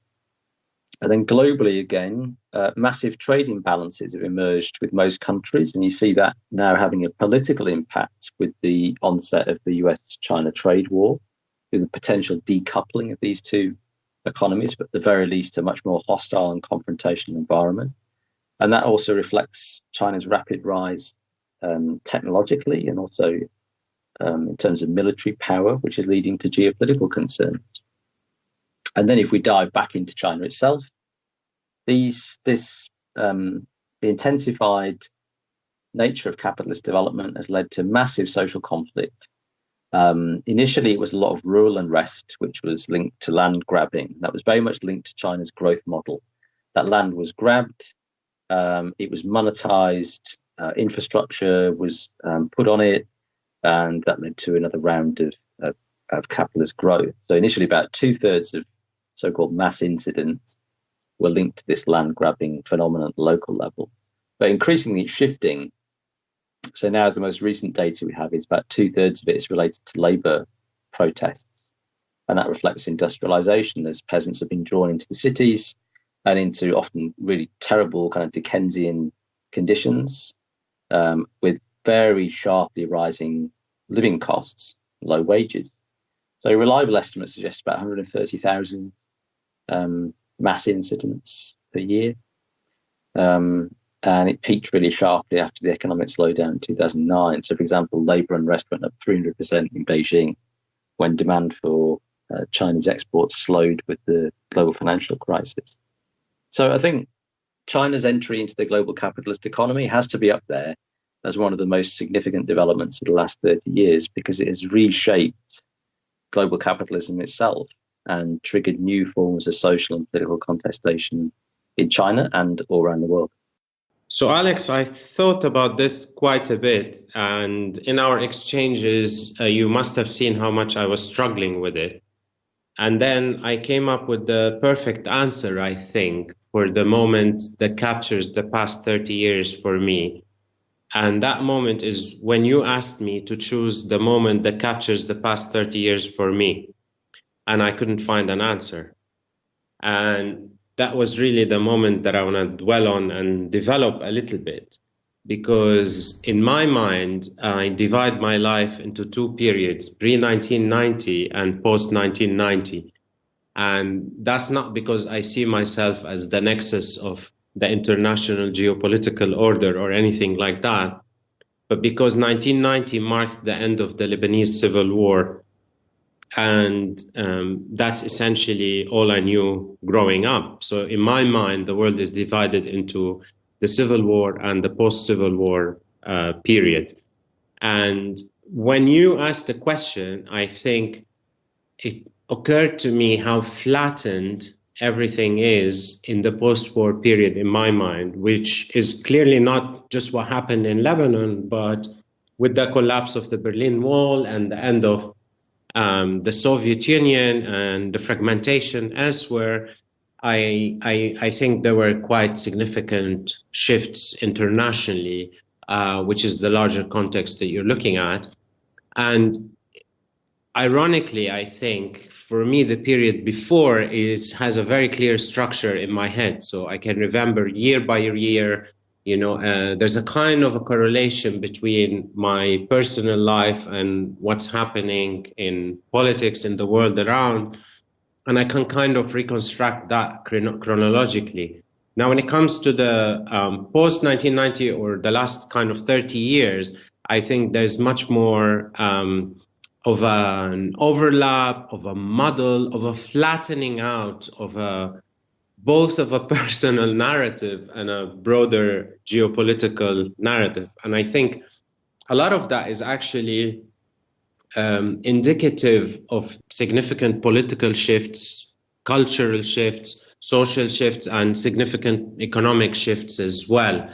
And then globally, again, massive trade imbalances have emerged with most countries. And you see that now having a political impact with the onset of the US-China trade war, with the potential decoupling of these two economies, but at the very least a much more hostile and confrontational environment. And that also reflects China's rapid rise technologically and also in terms of military power, which is leading to geopolitical concerns. And then if we dive back into China itself, the intensified nature of capitalist development has led to massive social conflict. Initially, it was a lot of rural unrest, which was linked to land grabbing. That was very much linked to China's growth model. That land was grabbed, it was monetized, infrastructure was put on it, and that led to another round of capitalist growth. So initially, about 2/3 of so-called mass incidents were linked to this land grabbing phenomenon at the local level, but increasingly it's shifting. So now the most recent data we have is about 2/3 of it is related to labour protests, and that reflects industrialisation as peasants have been drawn into the cities and into often really terrible kind of Dickensian conditions, with very sharply rising living costs, low wages. So reliable estimates suggest about 130,000 mass incidents per year. And it peaked really sharply after the economic slowdown in 2009. So, for example, labour unrest went up 300% in Beijing when demand for Chinese exports slowed with the global financial crisis. So I think China's entry into the global capitalist economy has to be up there as one of the most significant developments of the last 30 years, because it has reshaped global capitalism itself and triggered new forms of social and political contestation in China and all around the world. So, Alex, I thought about this quite a bit, and in our exchanges, you must have seen how much I was struggling with it. And then I came up with the perfect answer, I think, for the moment that captures the past 30 years for me. And that moment is when you asked me to choose the moment that captures the past 30 years for me. And I couldn't find an answer. And that was really the moment that I want to dwell on and develop a little bit, because in my mind, I divide my life into two periods, pre-1990 and post-1990. And that's not because I see myself as the nexus of the international geopolitical order or anything like that, but because 1990 marked the end of the Lebanese Civil War. And that's essentially all I knew growing up. So in my mind, the world is divided into the Civil War and the post-Civil War period. And when you asked the question, I think it occurred to me how flattened everything is in the post-war period in my mind, which is clearly not just what happened in Lebanon, but with the collapse of the Berlin Wall and the end of the Soviet Union and the fragmentation elsewhere, I think there were quite significant shifts internationally, which is the larger context that you're looking at. And ironically, I think for me, the period before has a very clear structure in my head. So I can remember year by year, there's a kind of a correlation between my personal life and what's happening in politics in the world around. And I can kind of reconstruct that chronologically. Now, when it comes to the post-1990 or the last kind of 30 years, I think there's much more of an overlap, of a muddle, of a flattening out of both of a personal narrative and a broader geopolitical narrative. And I think a lot of that is actually indicative of significant political shifts, cultural shifts, social shifts, and significant economic shifts as well.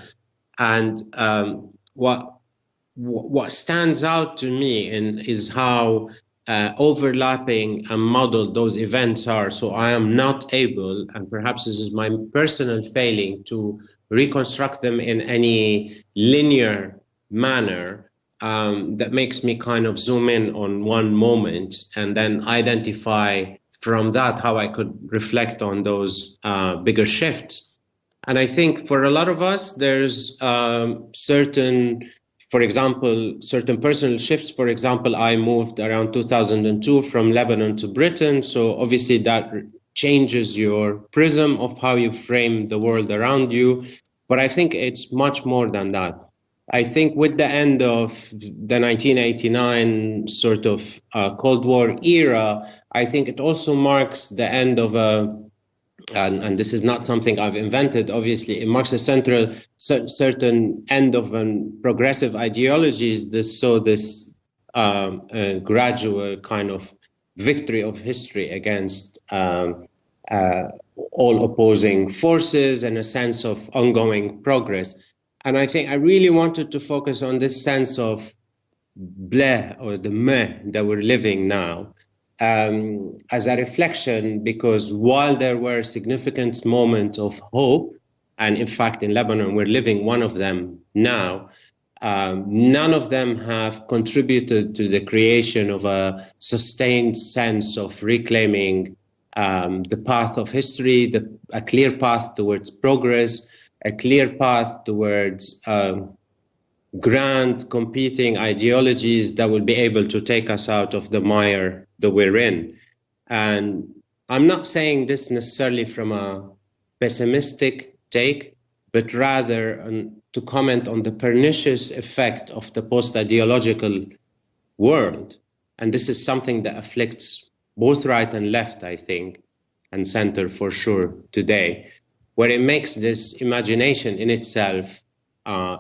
And what stands out to me is how overlapping and muddled those events are. So I am not able, and perhaps this is my personal failing, to reconstruct them in any linear manner that makes me kind of zoom in on one moment and then identify from that how I could reflect on those bigger shifts. And I think for a lot of us, there's certain personal shifts. For example, I moved around 2002 from Lebanon to Britain. So obviously that changes your prism of how you frame the world around you. But I think it's much more than that. I think with the end of the 1989 sort of Cold War era, I think it also marks the end of and this is not something I've invented, obviously, it marks a certain end of progressive ideologies, this gradual kind of victory of history against all opposing forces and a sense of ongoing progress. And I think I really wanted to focus on this sense of bleh, or the meh that we're living now, as a reflection, because while there were significant moments of hope, and in fact in Lebanon we're living one of them now, none of them have contributed to the creation of a sustained sense of reclaiming the path of history, a clear path towards progress, a clear path towards grand competing ideologies that will be able to take us out of the mire that we're in. And I'm not saying this necessarily from a pessimistic take, but rather to comment on the pernicious effect of the post-ideological world. And this is something that afflicts both right and left, I think, and center for sure today, where it makes this imagination in itself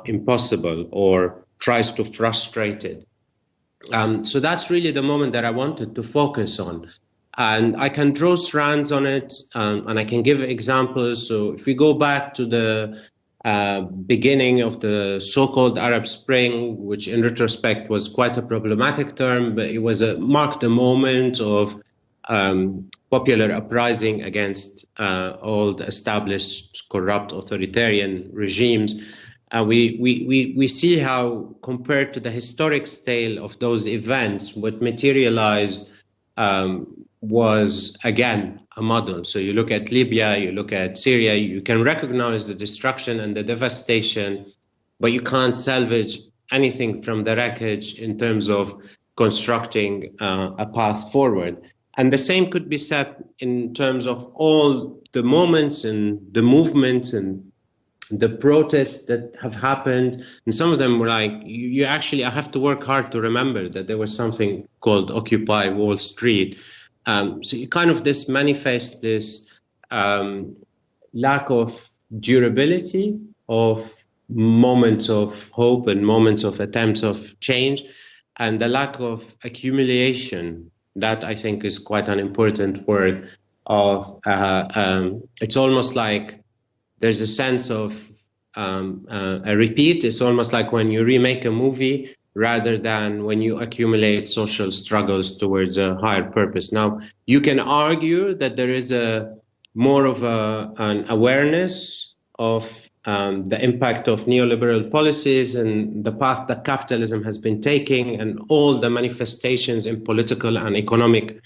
impossible or tries to frustrate it. So that's really the moment that I wanted to focus on. And I can draw strands on it, and I can give examples. So if we go back to the beginning of the so-called Arab Spring, which in retrospect was quite a problematic term, but it was marked a moment of popular uprising against old established corrupt authoritarian regimes. We see how, compared to the historic scale of those events, what materialized was, again, a model. So you look at Libya, you look at Syria, you can recognize the destruction and the devastation, but you can't salvage anything from the wreckage in terms of constructing a path forward. And the same could be said in terms of all the moments and the movements and the protests that have happened. And some of them were like, you actually, I have to work hard to remember that there was something called Occupy Wall Street. So you kind of manifest this lack of durability of moments of hope and moments of attempts of change, and the lack of accumulation. That I think is quite an important word of, it's almost like there's a sense of a repeat. It's almost like when you remake a movie rather than when you accumulate social struggles towards a higher purpose. Now, you can argue that there is more of an awareness of the impact of neoliberal policies and the path that capitalism has been taking and all the manifestations in political and economic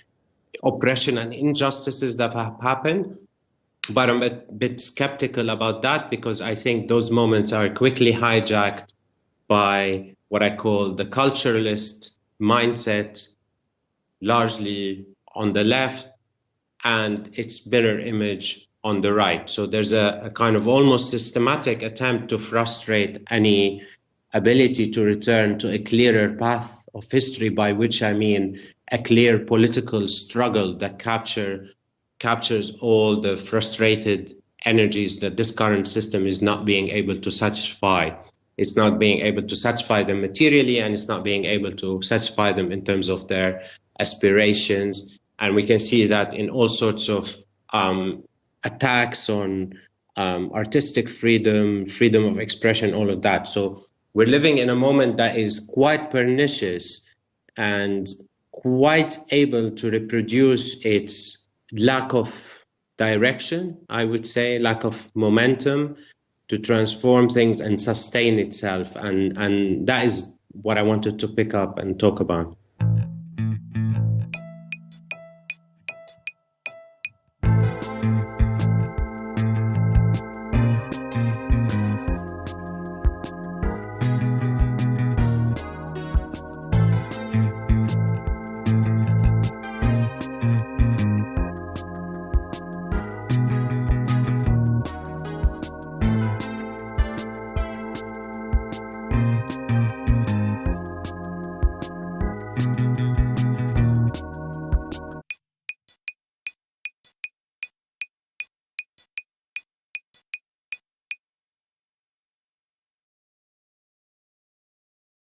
oppression and injustices that have happened. But I'm a bit skeptical about that, because I think those moments are quickly hijacked by what I call the culturalist mindset, largely on the left, and its mirror image on the right. So there's a kind of almost systematic attempt to frustrate any ability to return to a clearer path of history, by which I mean a clear political struggle that captures all the frustrated energies that this current system is not being able to satisfy. It's not being able to satisfy them materially, and it's not being able to satisfy them in terms of their aspirations. And we can see that in all sorts of attacks on artistic freedom, freedom of expression, all of that. So we're living in a moment that is quite pernicious and quite able to reproduce its lack of direction, I would say, lack of momentum to transform things and sustain itself. And that is what I wanted to pick up and talk about.